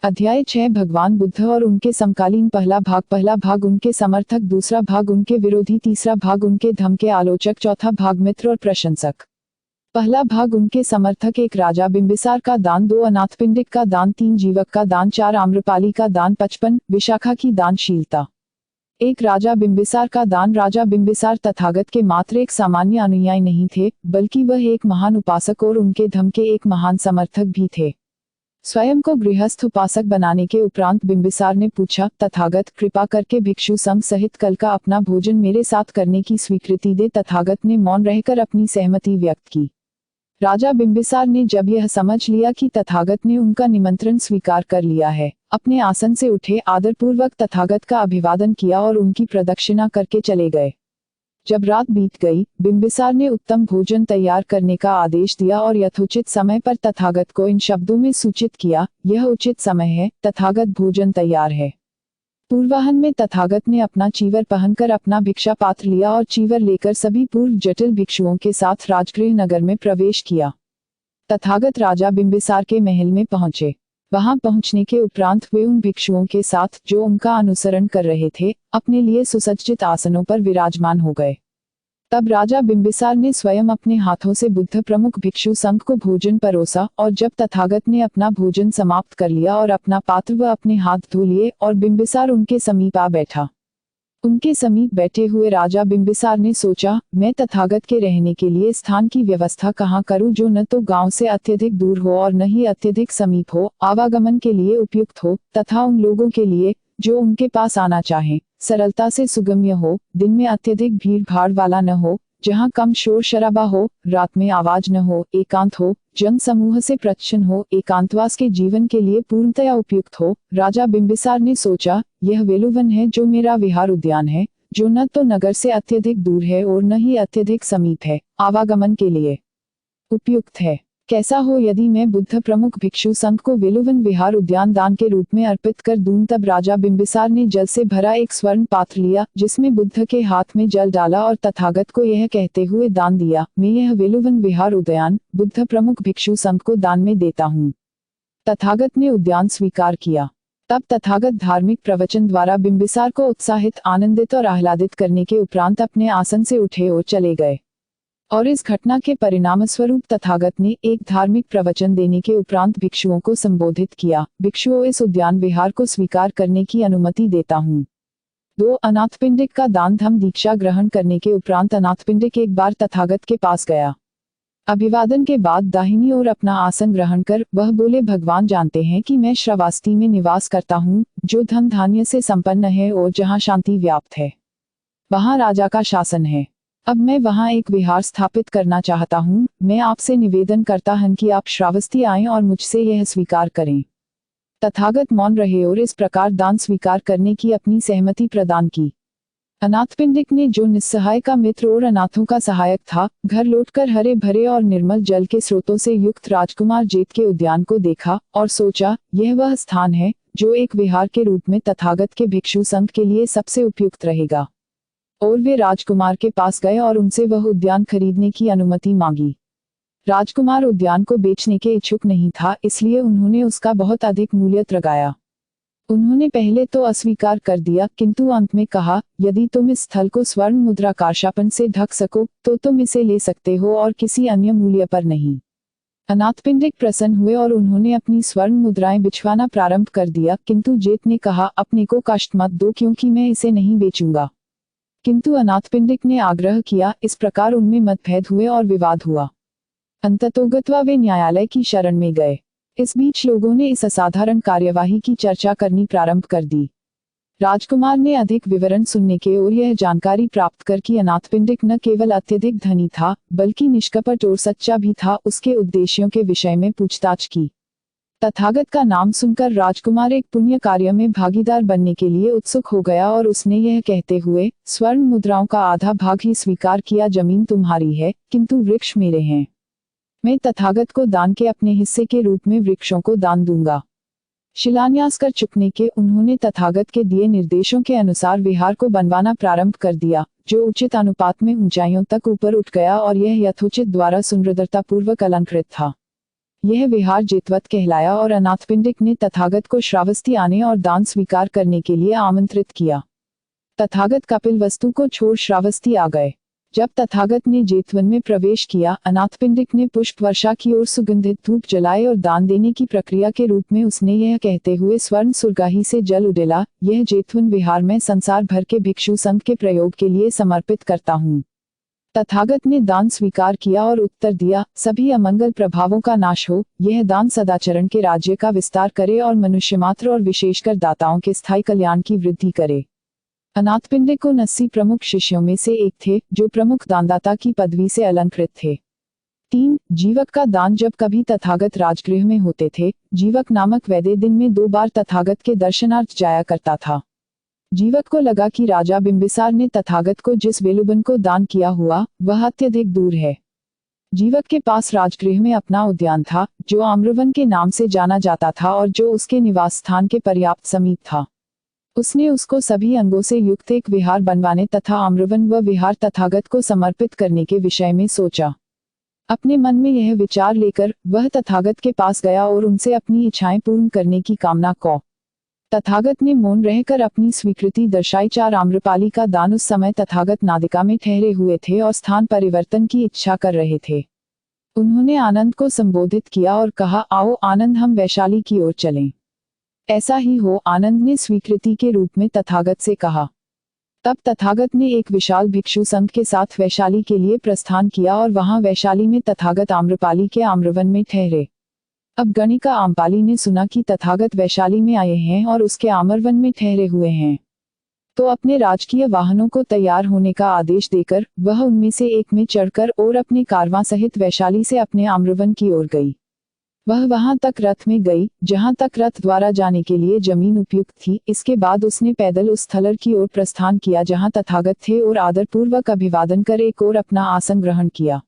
अध्याय 6 भगवान बुद्ध और उनके समकालीन। पहला भाग उनके समर्थक, दूसरा भाग उनके विरोधी, तीसरा भाग उनके धर्म के आलोचक, चौथा भाग मित्र और प्रशंसक। पहला भाग उनके समर्थक। 1 राजा बिंबिसार का दान, 2 अनाथपिंडिक का दान, 3 जीवक का दान, 4 आम्रपाली का दान, 55 विशाखा की दानशीलता। 1 राजा बिंबिसार का दान। राजा बिंबिसार तथागत के मात्र एक सामान्य अनुयायी नहीं थे, बल्कि वह एक महान उपासक और उनके धर्म के एक महान समर्थक भी थे। स्वयं को गृहस्थ उपासक बनाने के उपरांत बिंबिसार ने पूछा, तथागत कृपा करके भिक्षु संघ सहित कल का अपना भोजन मेरे साथ करने की स्वीकृति दे। तथागत ने मौन रहकर अपनी सहमति व्यक्त की। राजा बिंबिसार ने जब यह समझ लिया कि तथागत ने उनका निमंत्रण स्वीकार कर लिया है, अपने आसन से उठे, आदरपूर्वक तथागत का अभिवादन किया और उनकी प्रदक्षिणा करके चले गए। जब रात बीत गई, बिंबिसार ने उत्तम भोजन तैयार करने का आदेश दिया और यथोचित समय पर तथागत को इन शब्दों में सूचित किया, यह उचित समय है, तथागत भोजन तैयार है। पूर्वाह्न में तथागत ने अपना चीवर पहनकर अपना भिक्षा पात्र लिया और चीवर लेकर सभी पूर्व जटिल भिक्षुओं के साथ राजगृह नगर में प्रवेश किया। तथागत राजा बिंबिसार के महल में पहुंचे। वहां पहुंचने के उपरांत वे उन भिक्षुओं के साथ, जो उनका अनुसरण कर रहे थे, अपने लिए सुसज्जित आसनों पर विराजमान हो गए। तब राजा बिंबिसार ने स्वयं अपने हाथों से बुद्ध प्रमुख भिक्षु संघ को भोजन परोसा, और जब तथागत ने अपना भोजन समाप्त कर लिया और अपना पात्र व अपने हाथ धो लिए, और बिंबिसार उनके समीप आ बैठा। उनके समीप बैठे हुए राजा बिंबिसार ने सोचा, मैं तथागत के रहने के लिए स्थान की व्यवस्था कहाँ करूं, जो न तो गांव से अत्यधिक दूर हो और न ही अत्यधिक समीप हो, आवागमन के लिए उपयुक्त हो, तथा उन लोगों के लिए जो उनके पास आना चाहें, सरलता से सुगम्य हो, दिन में अत्यधिक भीड़ भाड़ वाला न हो, जहां कम शोर शराबा हो, रात में आवाज न हो, एकांत हो, जन समूह से प्रच्छन्न हो, एकांतवास के जीवन के लिए पूर्णतया उपयुक्त हो। राजा बिंबिसार ने सोचा, यह वेलुवन है जो मेरा विहार उद्यान है, जो न तो नगर से अत्यधिक दूर है और न ही अत्यधिक समीप है, आवागमन के लिए उपयुक्त है। कैसा हो यदि मैं बुद्ध प्रमुख भिक्षु संघ को वेलुवन विहार उद्यान दान के रूप में अर्पित कर दूं। तब राजा बिंबिसार ने जल से भरा एक स्वर्ण पात्र लिया, जिसमें बुद्ध के हाथ में जल डाला और तथागत को यह कहते हुए दान दिया, मैं यह वेलुवन विहार उद्यान बुद्ध प्रमुख भिक्षु संघ को दान में देता हूँ। तथागत ने उद्यान स्वीकार किया। तब तथागत धार्मिक प्रवचन द्वारा बिंबिसार को उत्साहित, आनंदित और आह्लादित करने के उपरांत अपने आसन से उठे और चले गए। और इस घटना के परिणामस्वरूप तथागत ने एक धार्मिक प्रवचन देने के उपरांत भिक्षुओं को संबोधित किया, भिक्षुओं, इस उद्यान विहार को स्वीकार करने की अनुमति देता हूँ। 2 अनाथपिंडिक का दान। धम्म दीक्षा ग्रहण करने के उपरांत अनाथपिंडिक एक बार तथागत के पास गया। अभिवादन के बाद दाहिनी ओर अपना आसन ग्रहण कर वह बोले, भगवान जानते हैं कि मैं श्रावस्ती में निवास करता हूँ, जो धन धान्य से संपन्न है और जहाँ शांति व्याप्त है। वहाँ राजा का शासन है। अब मैं वहाँ एक विहार स्थापित करना चाहता हूँ। मैं आपसे निवेदन करता हूँ कि आप श्रावस्ती आएं और मुझसे यह स्वीकार करें। तथागत मौन रहे और इस प्रकार दान स्वीकार करने की अपनी सहमति प्रदान की। अनाथपिंडिक ने, जो निस्सहाय का मित्र और अनाथों का सहायक था, घर लौटकर हरे भरे और निर्मल जल के स्रोतों से युक्त राजकुमार जेत के उद्यान को देखा और सोचा, यह वह स्थान है जो एक विहार के रूप में तथागत के भिक्षु संघ के लिए सबसे उपयुक्त रहेगा। और वे राजकुमार के पास गए और उनसे वह उद्यान खरीदने की अनुमति मांगी। राजकुमार उद्यान को बेचने के इच्छुक नहीं था, इसलिए उन्होंने उसका बहुत अधिक मूल्य लगाया। उन्होंने पहले तो अस्वीकार कर दिया, किंतु अंत में कहा, यदि तुम इस स्थल को स्वर्ण मुद्रा कार्षापन से ढक सको तो तुम इसे ले सकते हो और किसी अन्य मूल्य पर नहीं। अनाथपिंडिक प्रसन्न हुए और उन्होंने अपनी स्वर्ण मुद्राएं बिछवाना प्रारंभ कर दिया, किंतु जेत ने कहा, अपने को कष्ट मत दो, क्योंकि मैं इसे नहीं बेचूंगा। किंतु अनाथपिंडिक ने आग्रह किया। इस प्रकार उनमें मतभेद हुए और विवाद हुआ। अंततोगत्वा वे न्यायालय की शरण में गए। इस बीच लोगों ने इस असाधारण कार्यवाही की चर्चा करनी प्रारंभ कर दी। राजकुमार ने अधिक विवरण सुनने के और यह जानकारी प्राप्त कर कि अनाथपिंडिक न केवल अत्यधिक धनी था, बल्कि निष्कपट और सच्चा भी था, उसके उद्देश्यों के विषय में पूछताछ की। तथागत का नाम सुनकर राजकुमार एक पुण्य कार्य में भागीदार बनने के लिए उत्सुक हो गया और उसने यह कहते हुए स्वर्ण मुद्राओं का आधा भाग ही स्वीकार किया, जमीन तुम्हारी है, किंतु वृक्ष मेरे हैं। मैं तथागत को दान के अपने हिस्से के रूप में वृक्षों को दान दूंगा। शिलान्यास कर चुकने के उन्होंने तथागत के दिए निर्देशों के अनुसार विहार को बनवाना प्रारंभ कर दिया, जो उचित अनुपात में ऊंचाइयों तक ऊपर उठ गया और यह यथोचित द्वारा सुंदरता पूर्वक अलंकृत था। यह विहार जितवत कहलाया और अनाथपिंडिक ने तथागत को श्रावस्ती आने और दान स्वीकार करने के लिए आमंत्रित किया। तथागत कपिलवस्तु को छोड़ श्रावस्ती आ गए। जब तथागत ने जेतवन में प्रवेश किया, अनाथपिंडिक ने पुष्प वर्षा की ओर सुगंधित धूप जलाए और दान देने की प्रक्रिया के रूप में उसने यह कहते हुए स्वर्ण सुरगाही से जल उड़ेला, यह जेतवन विहार में संसार भर के भिक्षु संघ के प्रयोग के लिए समर्पित करता हूँ। तथागत ने दान स्वीकार किया और उत्तर दिया, सभी अमंगल प्रभावों का नाश हो, यह दान सदाचरण के राज्य का विस्तार करे और मनुष्य मात्र और विशेषकर दाताओं के स्थायी कल्याण की वृद्धि करे। अनाथपिंडिक उन 80 प्रमुख शिष्यों में से एक थे जो प्रमुख दानदाता की पदवी से अलंकृत थे। 3. जीवक का दान। जब कभी तथागत राजगृह में होते थे, जीवक नामक वैद्य दिन में 2 बार तथागत के दर्शनार्थ जाया करता था। जीवक को लगा कि राजा बिंबिसार ने तथागत को जिस वेलुबन को दान किया हुआ वह अत्यधिक दूर है। जीवक के पास राजगृह में अपना उद्यान था जो आम्रवन के नाम से जाना जाता था और जो उसके निवास स्थान के पर्याप्त समीप था। उसने उसको सभी अंगों से युक्त एक विहार बनवाने तथा आम्रवन व विहार तथागत को समर्पित करने के विषय में सोचा। अपने मन में यह विचार लेकर वह तथागत के पास गया और उनसे अपनी इच्छाएं पूर्ण करने की कामना को। तथागत ने मौन रहकर अपनी स्वीकृति दर्शाई। 4 आम्रपाली का दान। उस समय तथागत नादिका में ठहरे हुए थे और स्थान परिवर्तन की इच्छा कर रहे थे। उन्होंने आनंद को संबोधित किया और कहा, आओ आनंद, हम वैशाली की ओर चलें। ऐसा ही हो, आनंद ने स्वीकृति के रूप में तथागत से कहा। तब तथागत ने एक विशाल भिक्षु संघ के साथ वैशाली के लिए प्रस्थान किया और वहां वैशाली में तथागत आम्रपाली के आम्रवन में ठहरे। अब गणिका आम्रपाली ने सुना कि तथागत वैशाली में आए हैं और उसके आम्रवन में ठहरे हुए हैं, तो अपने राजकीय वाहनों को तैयार होने का आदेश देकर वह उनमें से एक में चढ़कर और अपने कारवां सहित वैशाली से अपने आम्रवन की ओर गई। वह वहां तक रथ में गई जहां तक रथ द्वारा जाने के लिए जमीन उपयुक्त थी। इसके बाद उसने पैदल उस स्थल की ओर प्रस्थान किया जहां तथागत थे और आदरपूर्वक अभिवादन कर एक और अपना आसन ग्रहण किया।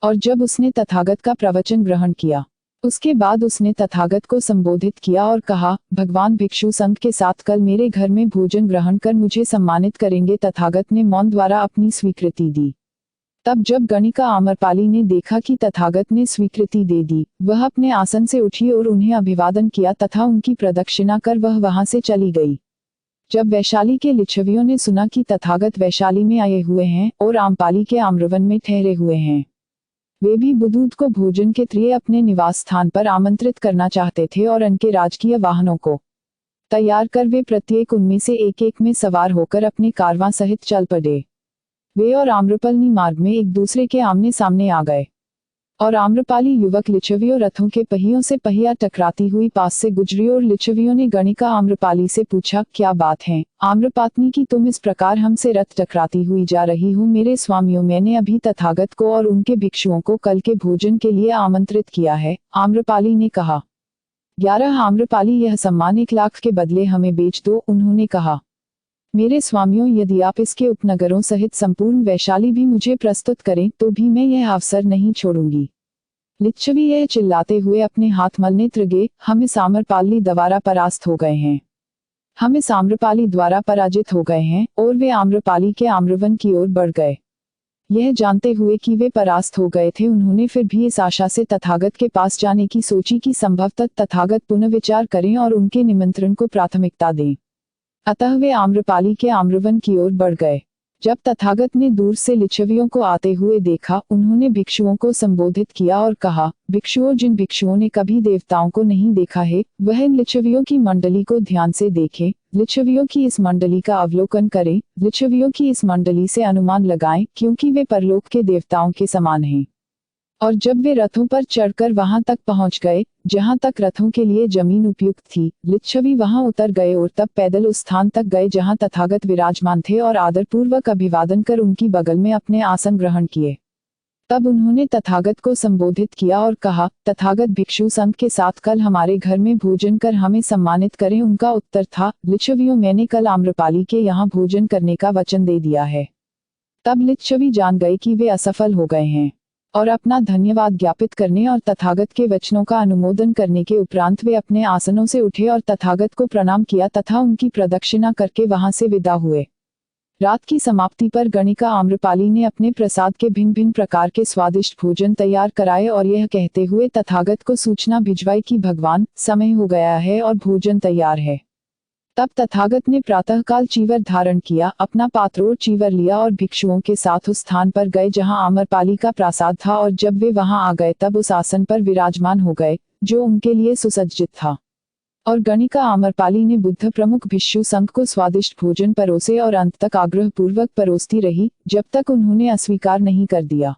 और जब उसने तथागत का प्रवचन ग्रहण किया, उसके बाद उसने तथागत को संबोधित किया और कहा, भगवान भिक्षु संघ के साथ कल मेरे घर में भोजन ग्रहण कर मुझे सम्मानित करेंगे। तथागत ने मौन द्वारा अपनी स्वीकृति दी। तब जब गणिका आम्रपाली ने देखा कि तथागत ने स्वीकृति दे दी, वह अपने आसन से उठी और उन्हें अभिवादन किया तथा उनकी प्रदक्षिणा कर वह वहां से चली गई। जब वैशाली के लिच्छवियों ने सुना कि तथागत वैशाली में आए हुए हैं और आम्रपाली के आम्रवन में ठहरे हुए हैं, वे भी बुद्धूत को भोजन के लिए अपने निवास स्थान पर आमंत्रित करना चाहते थे और उनके राजकीय वाहनों को तैयार कर वे प्रत्येक उनमें से एक एक में सवार होकर अपने कारवां सहित चल पड़े। वे और आम्रपाली मार्ग में एक दूसरे के आमने सामने आ गए और आम्रपाली युवक लिच्छवियों रथों के पहियों से पहिया टकराती हुई पास से गुजरी और लिच्छवियों ने गणिका आम्रपाली से पूछा, क्या बात है आम्रपातनी की, तुम इस प्रकार हमसे रथ टकराती हुई जा रही हो? मेरे स्वामियों, मैंने अभी तथागत को और उनके भिक्षुओं को कल के भोजन के लिए आमंत्रित किया है, आम्रपाली ने कहा। 11 आम्रपाली, यह सम्मान 1 लाख के बदले हमें बेच दो, उन्होंने कहा। मेरे स्वामियों, यदि आप इसके उपनगरों सहित संपूर्ण वैशाली भी मुझे प्रस्तुत करें तो भी मैं यह अवसर नहीं छोड़ूंगी। लिच्छवी यह चिल्लाते हुए अपने हाथ मलने लगे, हम इस आम्रपाली द्वारा परास्त हो गए हैं, हम इस आम्रपाली द्वारा पराजित हो गए हैं। और वे आम्रपाली के आम्रवन की ओर बढ़ गए। यह जानते हुए कि वे परास्त हो गए थे, उन्होंने फिर भी इस आशा से तथागत के पास जाने की सोची कि संभवतः तथागत पुनर्विचार करें और उनके निमंत्रण को प्राथमिकता दें। अतः वे आम्रपाली के आम्रवन की ओर बढ़ गए। जब तथागत ने दूर से लिच्छवियों को आते हुए देखा, उन्होंने भिक्षुओं को संबोधित किया और कहा, भिक्षुओं, जिन भिक्षुओं ने कभी देवताओं को नहीं देखा है वह इन लिच्छवियों की मंडली को ध्यान से देखें, लिच्छवियों की इस मंडली का अवलोकन करें, लिच्छवियों की इस मंडली से अनुमान लगाएं, क्योंकि वे परलोक के देवताओं के समान हैं। और जब वे रथों पर चढ़कर वहां तक पहुंच गए जहां तक रथों के लिए जमीन उपयुक्त थी, लिच्छवी वहां उतर गए और तब पैदल उस स्थान तक गए जहां तथागत विराजमान थे और आदरपूर्वक अभिवादन कर उनकी बगल में अपने आसन ग्रहण किए। तब उन्होंने तथागत को संबोधित किया और कहा, तथागत भिक्षु संघ के साथ कल हमारे घर में भोजन कर हमें सम्मानित करें। उनका उत्तर था, लिच्छवियों, मैंने कल आम्रपाली के यहाँ भोजन करने का वचन दे दिया है। तब लिच्छवी जान गए कि वे असफल हो गए हैं और अपना धन्यवाद ज्ञापित करने और तथागत के वचनों का अनुमोदन करने के उपरांत वे अपने आसनों से उठे और तथागत को प्रणाम किया तथा उनकी प्रदक्षिणा करके वहां से विदा हुए। रात की समाप्ति पर गणिका आम्रपाली ने अपने प्रसाद के भिन्न भिन्न प्रकार के स्वादिष्ट भोजन तैयार कराए और यह कहते हुए तथागत को सूचना भिजवाई कि भगवान, समय हो गया है और भोजन तैयार है। तब तथागत ने प्रातःकाल चीवर धारण किया, अपना पात्र और चीवर लिया और भिक्षुओं के साथ उस स्थान पर गए जहां आम्रपाली का प्रासाद था, और जब वे वहां आ गए तब उस आसन पर विराजमान हो गए जो उनके लिए सुसज्जित था। और गणिका आम्रपाली ने बुद्ध प्रमुख भिक्षु संघ को स्वादिष्ट भोजन परोसे और अंत तक आग्रह पूर्वक परोसती रही, जब तक उन्होंने अस्वीकार नहीं कर दिया।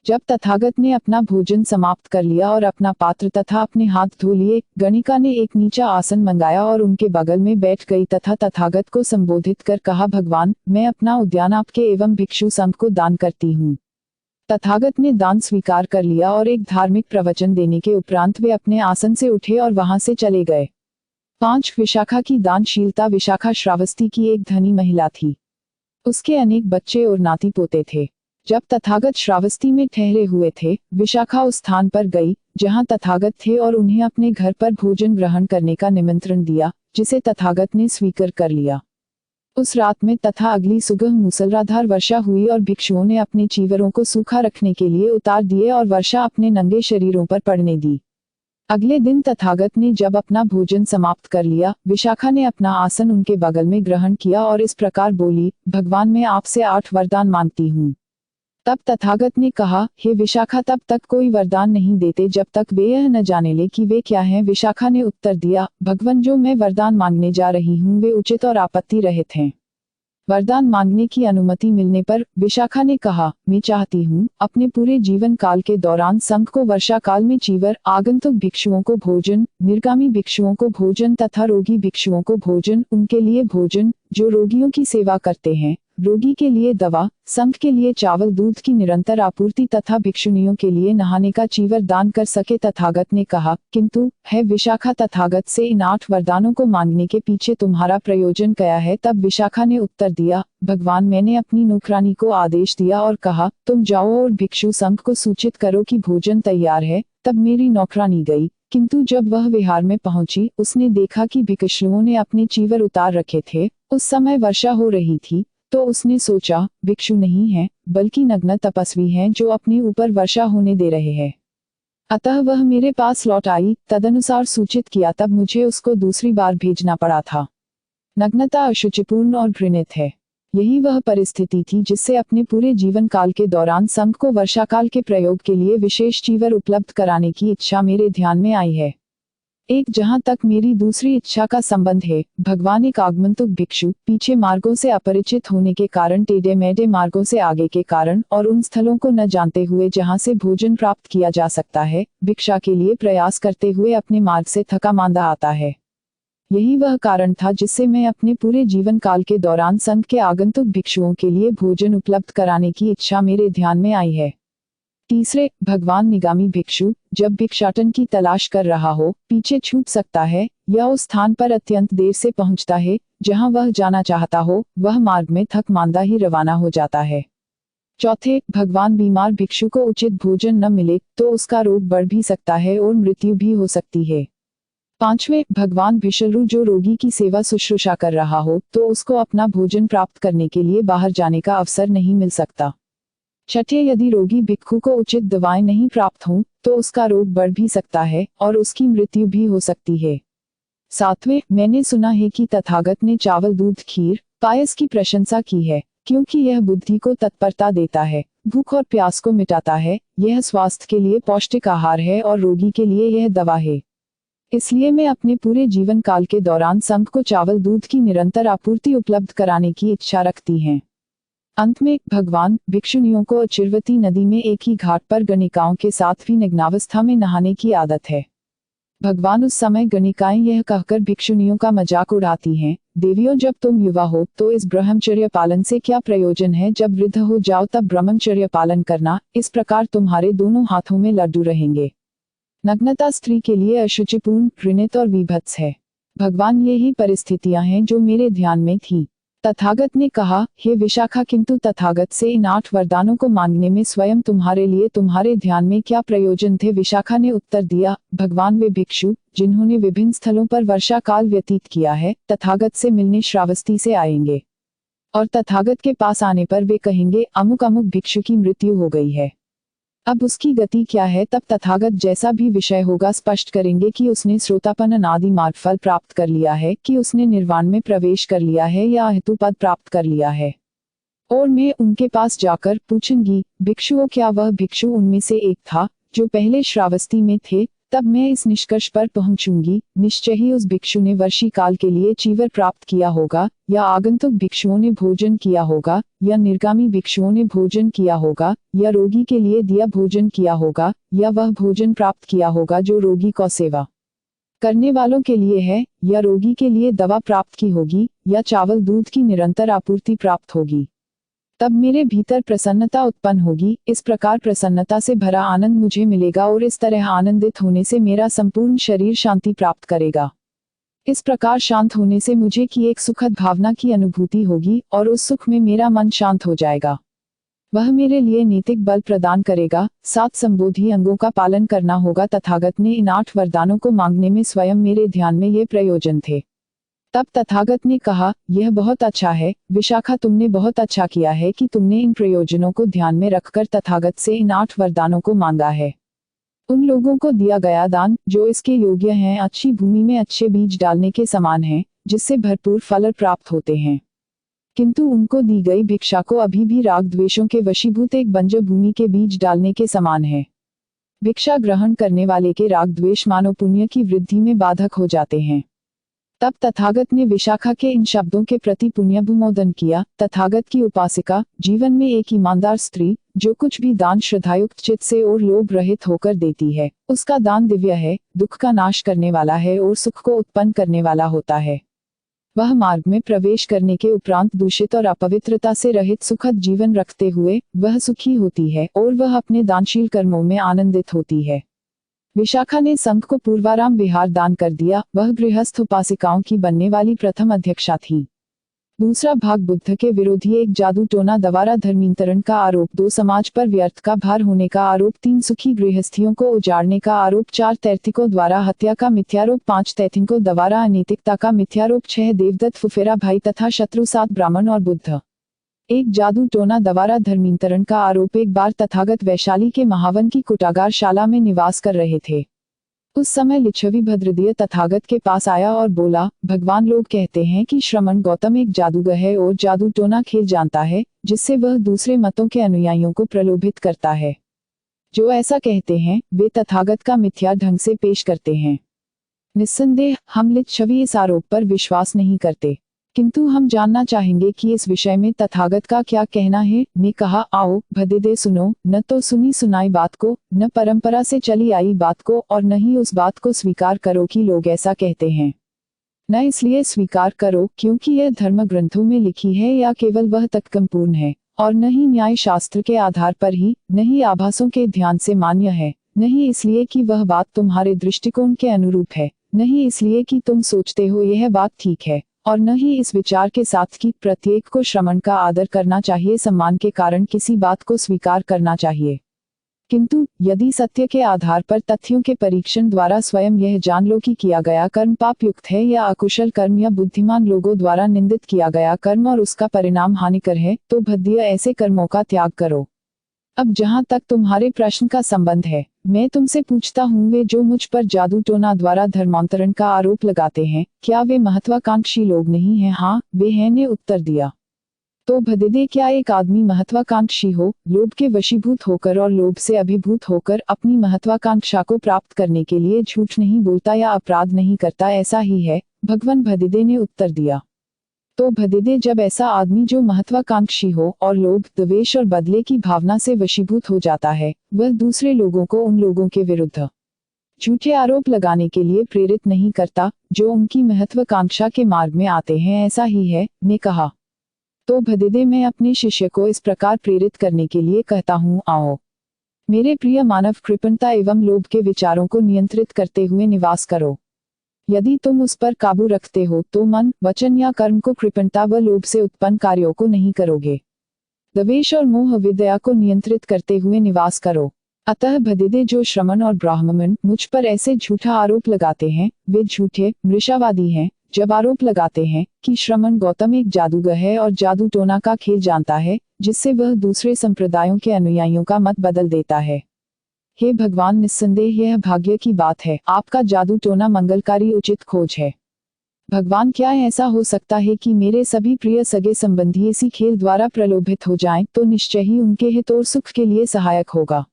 जब तथागत ने अपना भोजन समाप्त कर लिया और अपना पात्र तथा अपने हाथ धो लिए, गणिका ने एक नीचा आसन मंगाया और उनके बगल में बैठ गई तथा तथागत को संबोधित कर कहा, भगवान, मैं अपना उद्यान आपके एवं भिक्षु संघ को दान करती हूँ। तथागत ने दान स्वीकार कर लिया और एक धार्मिक प्रवचन देने के उपरांत वे अपने आसन से उठे और वहां से चले गए। 5 विशाखा की दानशीलता। विशाखा श्रावस्ती की एक धनी महिला थी। उसके अनेक बच्चे और नाती पोते थे। जब तथागत श्रावस्ती में ठहरे हुए थे, विशाखा उस स्थान पर गई जहां तथागत थे और उन्हें अपने घर पर भोजन ग्रहण करने का निमंत्रण दिया, जिसे तथागत ने स्वीकार कर लिया। उस रात में तथा अगली सुबह मूसलाधार वर्षा हुई और भिक्षुओं ने अपने चीवरों को सूखा रखने के लिए उतार दिए और वर्षा अपने नंगे शरीरों पर पड़ने दी। अगले दिन तथागत ने जब अपना भोजन समाप्त कर लिया, विशाखा ने अपना आसन उनके बगल में ग्रहण किया और इस प्रकार बोली, भगवान, मैं आपसे 8 वरदान मांगती हूँ। तब तथागत ने कहा, हे विशाखा, तब तक कोई वरदान नहीं देते जब तक वे यह न जाने ले कि वे क्या हैं। विशाखा ने उत्तर दिया, भगवान, जो मैं वरदान मांगने जा रही हूँ वे उचित और आपत्ति रहित हैं। वरदान मांगने की अनुमति मिलने पर विशाखा ने कहा, मैं चाहती हूँ अपने पूरे जीवन काल के दौरान संघ को वर्षा काल में चीवर, आगंतुक भिक्षुओं को भोजन, निर्गामी भिक्षुओं को भोजन तथा रोगी भिक्षुओं को भोजन, उनके लिए भोजन जो रोगियों की सेवा करते हैं, रोगी के लिए दवा, संघ के लिए चावल दूध की निरंतर आपूर्ति तथा भिक्षुणियों के लिए नहाने का चीवर दान कर सके। तथागत ने कहा, किंतु है विशाखा, तथागत से इन 8 वरदानों को मांगने के पीछे तुम्हारा प्रयोजन क्या है? तब विशाखा ने उत्तर दिया, भगवान, मैंने अपनी नौकरानी को आदेश दिया और कहा, तुम जाओ और भिक्षु संघ को सूचित करो कि भोजन तैयार है। तब मेरी नौकरानी गई, किंतु जब वह विहार में पहुंची, उसने देखा कि भिक्षुओं ने अपने चीवर उतार रखे थे। उस समय वर्षा हो रही थी, तो उसने सोचा, भिक्षु नहीं है बल्कि नग्न तपस्वी हैं जो अपने ऊपर वर्षा होने दे रहे हैं। अतः वह मेरे पास लौट आई, तदनुसार सूचित किया, तब मुझे उसको दूसरी बार भेजना पड़ा था। नग्नता अशुचिपूर्ण और घृणित है। यही वह परिस्थिति थी जिससे अपने पूरे जीवन काल के दौरान संघ को वर्षाकाल के प्रयोग के लिए विशेष चीवर उपलब्ध कराने की इच्छा मेरे ध्यान में आई है। एक जहां तक मेरी दूसरी इच्छा का संबंध है, भगवान, एक आगंतुक भिक्षु पीछे मार्गों से अपरिचित होने के कारण, टेढ़े मेढ़े मार्गों से आगे के कारण और उन स्थलों को न जानते हुए जहां से भोजन प्राप्त किया जा सकता है, भिक्षा के लिए प्रयास करते हुए अपने मार्ग से थका मांदा आता है। यही वह कारण था जिससे मैं अपने पूरे जीवन काल के दौरान संघ के आगंतुक भिक्षुओं के लिए भोजन उपलब्ध कराने की इच्छा मेरे ध्यान में आई है। तीसरे, भगवान, निगामी भिक्षु जब भिक्षाटन की तलाश कर रहा हो, पीछे छूट सकता है या उस स्थान पर अत्यंत देर से पहुंचता है जहां वह जाना चाहता हो, वह मार्ग में थक मांदा ही रवाना हो जाता है। चौथे, भगवान, बीमार भिक्षु को उचित भोजन न मिले तो उसका रोग बढ़ भी सकता है और मृत्यु भी हो सकती है। पांचवें, भगवान, भिक्षु जो रोगी की सेवा शुश्रूषा कर रहा हो तो उसको अपना भोजन प्राप्त करने के लिए बाहर जाने का अवसर नहीं मिल सकता। छठे, यदि रोगी भिक्षु को उचित दवाएं नहीं प्राप्त हों तो उसका रोग बढ़ भी सकता है और उसकी मृत्यु भी हो सकती है। सातवें, मैंने सुना है कि तथागत ने चावल, दूध, खीर, पायस की प्रशंसा की है, क्योंकि यह बुद्धि को तत्परता देता है, भूख और प्यास को मिटाता है, यह स्वास्थ्य के लिए पौष्टिक आहार है और रोगी के लिए यह दवा है। इसलिए मैं अपने पूरे जीवन काल के दौरान संघ को चावल, दूध की निरंतर आपूर्ति उपलब्ध कराने की इच्छा रखती हैं। अंत में, भगवान, भिक्षुणियों को अचिरवती नदी में एक ही घाट पर गणिकाओं के साथ भी नग्नावस्था में नहाने की आदत है। भगवान, उस समय गणिकाएं यह कहकर भिक्षुणियों का मजाक उड़ाती हैं, देवियों, जब तुम युवा हो तो इस ब्रह्मचर्य पालन से क्या प्रयोजन है, जब वृद्ध हो जाओ तब ब्रह्मचर्य पालन करना, इस प्रकार तुम्हारे दोनों हाथों में लड्डू रहेंगे। नग्नता स्त्री के लिए अशुचिपूर्ण, घृणित और विभत्स है। भगवान, यही परिस्थितियां हैं जो मेरे ध्यान में थी। तथागत ने कहा, हे विशाखा, किंतु तथागत से इन 8 वरदानों को मांगने में स्वयं तुम्हारे लिए तुम्हारे ध्यान में क्या प्रयोजन थे? विशाखा ने उत्तर दिया, भगवान, वे भिक्षु जिन्होंने विभिन्न स्थलों पर वर्षा काल व्यतीत किया है, तथागत से मिलने श्रावस्ती से आएंगे। और तथागत के पास आने पर वे कहेंगे अमुक अमुक भिक्षु की मृत्यु हो गई है। अब उसकी गति क्या है, तब तथागत जैसा भी विषय होगा स्पष्ट करेंगे कि उसने श्रोतापन्न अनादि मार्ग फल प्राप्त कर लिया है, कि उसने निर्वाण में प्रवेश कर लिया है या हेतु पद प्राप्त कर लिया है। और मैं उनके पास जाकर पूछूंगी, भिक्षुओं क्या वह भिक्षु उनमें से एक था जो पहले श्रावस्ती में थे? तब मैं इस निष्कर्ष पर पहुंचूंगी, निश्चय ही उस भिक्षु ने वर्षी काल के लिए चीवर प्राप्त किया होगा, या आगंतुक भिक्षुओं ने भोजन किया होगा, या निर्गामी भिक्षुओं ने भोजन किया होगा, या रोगी के लिए दिया भोजन किया होगा, या वह भोजन प्राप्त किया होगा जो रोगी को सेवा करने वालों के लिए है, या रोगी के लिए दवा प्राप्त की होगी, या चावल दूध की निरंतर आपूर्ति प्राप्त होगी। तब मेरे भीतर प्रसन्नता उत्पन्न होगी। इस प्रकार प्रसन्नता से भरा आनंद मुझे मिलेगा और इस तरह आनंदित होने से मेरा संपूर्ण शरीर शांति प्राप्त करेगा। इस प्रकार शांत होने से मुझे की एक सुखद भावना की अनुभूति होगी और उस सुख में मेरा मन शांत हो जाएगा। वह मेरे लिए नैतिक बल प्रदान करेगा। 7 संबोधि अंगों का पालन करना होगा। तथागत ने इन 8 वरदानों को मांगने में स्वयं मेरे ध्यान में ये प्रयोजन थे। तब तथागत ने कहा, यह बहुत अच्छा है विशाखा, तुमने बहुत अच्छा किया है कि तुमने इन प्रयोजनों को ध्यान में रखकर तथागत से इन 8 वरदानों को मांगा है। उन लोगों को दिया गया दान जो इसके योग्य हैं अच्छी भूमि में अच्छे बीज डालने के समान है, जिससे भरपूर फल प्राप्त होते हैं। किंतु उनको दी गई भिक्षा को अभी भी राग द्वेषों के वशीभूत एक बंजर भूमि के बीज डालने के समान है। भिक्षा ग्रहण करने वाले के राग द्वेष मानव पुण्य की वृद्धि में बाधक हो जाते हैं। तब तथागत ने विशाखा के इन शब्दों के प्रति पुण्यभुमोदन किया। तथागत की उपासिका जीवन में एक ईमानदार स्त्री जो कुछ भी दान श्रद्धायुक्त चित्त से और लोभ रहित होकर देती है, उसका दान दिव्य है, दुख का नाश करने वाला है और सुख को उत्पन्न करने वाला होता है। वह मार्ग में प्रवेश करने के उपरांत दूषित और अपवित्रता से रहित सुखद जीवन रखते हुए वह सुखी होती है और वह अपने दानशील कर्मों में आनंदित होती है। विशाखा ने संघ को पूर्वाराम विहार दान कर दिया। वह गृहस्थ उपासिकाओं की बनने वाली प्रथम अध्यक्षा थी। दूसरा भाग बुद्ध के विरोधी 1 जादू टोना दवारा धर्मांतरण का आरोप, 2 समाज पर व्यर्थ का भार होने का आरोप, 3 सुखी गृहस्थियों को उजाड़ने का आरोप, 4 तैर्तिकों द्वारा हत्या का मिथ्यारोप, 5 तैतिकों द्वारा अनैतिकता का मिथ्यारोप, 6 देवदत्त फुफेरा भाई तथा शत्रु, 7 ब्राह्मण और बुद्ध। 1 जादू टोना दवारा धर्मांतरण का आरोप। एक बार तथागत वैशाली के महावन की कुटागार शाला में निवास कर रहे थे। उस समय लिच्छवी भद्रदीय तथागत के पास आया और बोला, भगवान, लोग कहते हैं कि श्रमण गौतम एक जादूगर है और जादू टोना खेल जानता है, जिससे वह दूसरे मतों के अनुयायियों को प्रलोभित करता है। जो ऐसा कहते हैं वे तथागत का मिथ्या ढंग से पेश करते हैं। निस्संदेह हम लिच्छवी इस आरोप पर विश्वास नहीं करते, किंतु हम जानना चाहेंगे कि इस विषय में तथागत का क्या कहना है। ने कहा, आओ भद्रदीय, सुनो, न तो सुनी सुनाई बात को, न परंपरा से चली आई बात को, और न ही उस बात को स्वीकार करो कि लोग ऐसा कहते हैं। न इसलिए स्वीकार करो क्योंकि यह धर्म ग्रंथों में लिखी है या केवल वह तर्कपूर्ण है, और न ही न्याय शास्त्र के आधार पर ही, न ही आभासों के ध्यान से मान्य है, न ही इसलिए कि वह बात तुम्हारे दृष्टिकोण के अनुरूप है, न ही इसलिए कि तुम सोचते हो यह बात ठीक है, और न ही इस विचार के साथ कि प्रत्येक को श्रमण का आदर करना चाहिए, सम्मान के कारण किसी बात को स्वीकार करना चाहिए। किंतु यदि सत्य के आधार पर तथ्यों के परीक्षण द्वारा स्वयं यह जान लो कि किया गया कर्म पाप युक्त है या अकुशल कर्म या बुद्धिमान लोगों द्वारा निंदित किया गया कर्म और उसका परिणाम हानिकर है, तो भद्दीय ऐसे कर्मों का त्याग करो। अब जहाँ तक तुम्हारे प्रश्न का संबंध है, मैं तुमसे पूछता हूँ, वे जो मुझ पर जादू टोना द्वारा धर्मांतरण का आरोप लगाते हैं, क्या वे महत्वाकांक्षी लोग नहीं हैं? हाँ वे हैं, ने उत्तर दिया। तो भद्दीय, क्या एक आदमी महत्वाकांक्षी हो, लोभ के वशीभूत होकर और लोभ से अभिभूत होकर अपनी महत्वाकांक्षा को प्राप्त करने के लिए झूठ नहीं बोलता या अपराध नहीं करता? ऐसा ही है भगवान, भद्दीय ने उत्तर दिया। तो भद्दीय, जब ऐसा आदमी जो महत्वाकांक्षी हो और लोभ, द्वेष और बदले की भावना से वशीभूत हो जाता है, वह दूसरे लोगों को उन लोगों के विरुद्ध झूठे आरोप लगाने के लिए प्रेरित नहीं करता जो उनकी महत्वाकांक्षा के मार्ग में आते हैं। ऐसा ही है, ने कहा। तो भद्दीय, मैं अपने शिष्य को इस प्रकार प्रेरित करने के लिए कहता हूँ, आओ मेरे प्रिय मानव, कृपणता एवं लोभ के विचारों को नियंत्रित करते हुए निवास करो। यदि तुम उस पर काबू रखते हो तो मन, वचन या कर्म को कृपणता व लोभ से उत्पन्न कार्यों को नहीं करोगे। द्वेष और मोह विद्या को नियंत्रित करते हुए निवास करो। अतः भद्दीय, जो श्रमण और ब्राह्मण मुझ पर ऐसे झूठा आरोप लगाते हैं, वे झूठे मृषावादी हैं, जब आरोप लगाते हैं कि श्रमण गौतम एक जादूगर है और जादू टोना का खेल जानता है, जिससे वह दूसरे संप्रदायों के अनुयायियों का मत बदल देता है। हे भगवान, निस्संदेह यह भाग्य की बात है, आपका जादू टोना मंगलकारी उचित खोज है। भगवान, क्या ऐसा हो सकता है कि मेरे सभी प्रिय सगे संबंधी इसी खेल द्वारा प्रलोभित हो जाएं, तो निश्चय ही उनके हित और सुख के लिए सहायक होगा।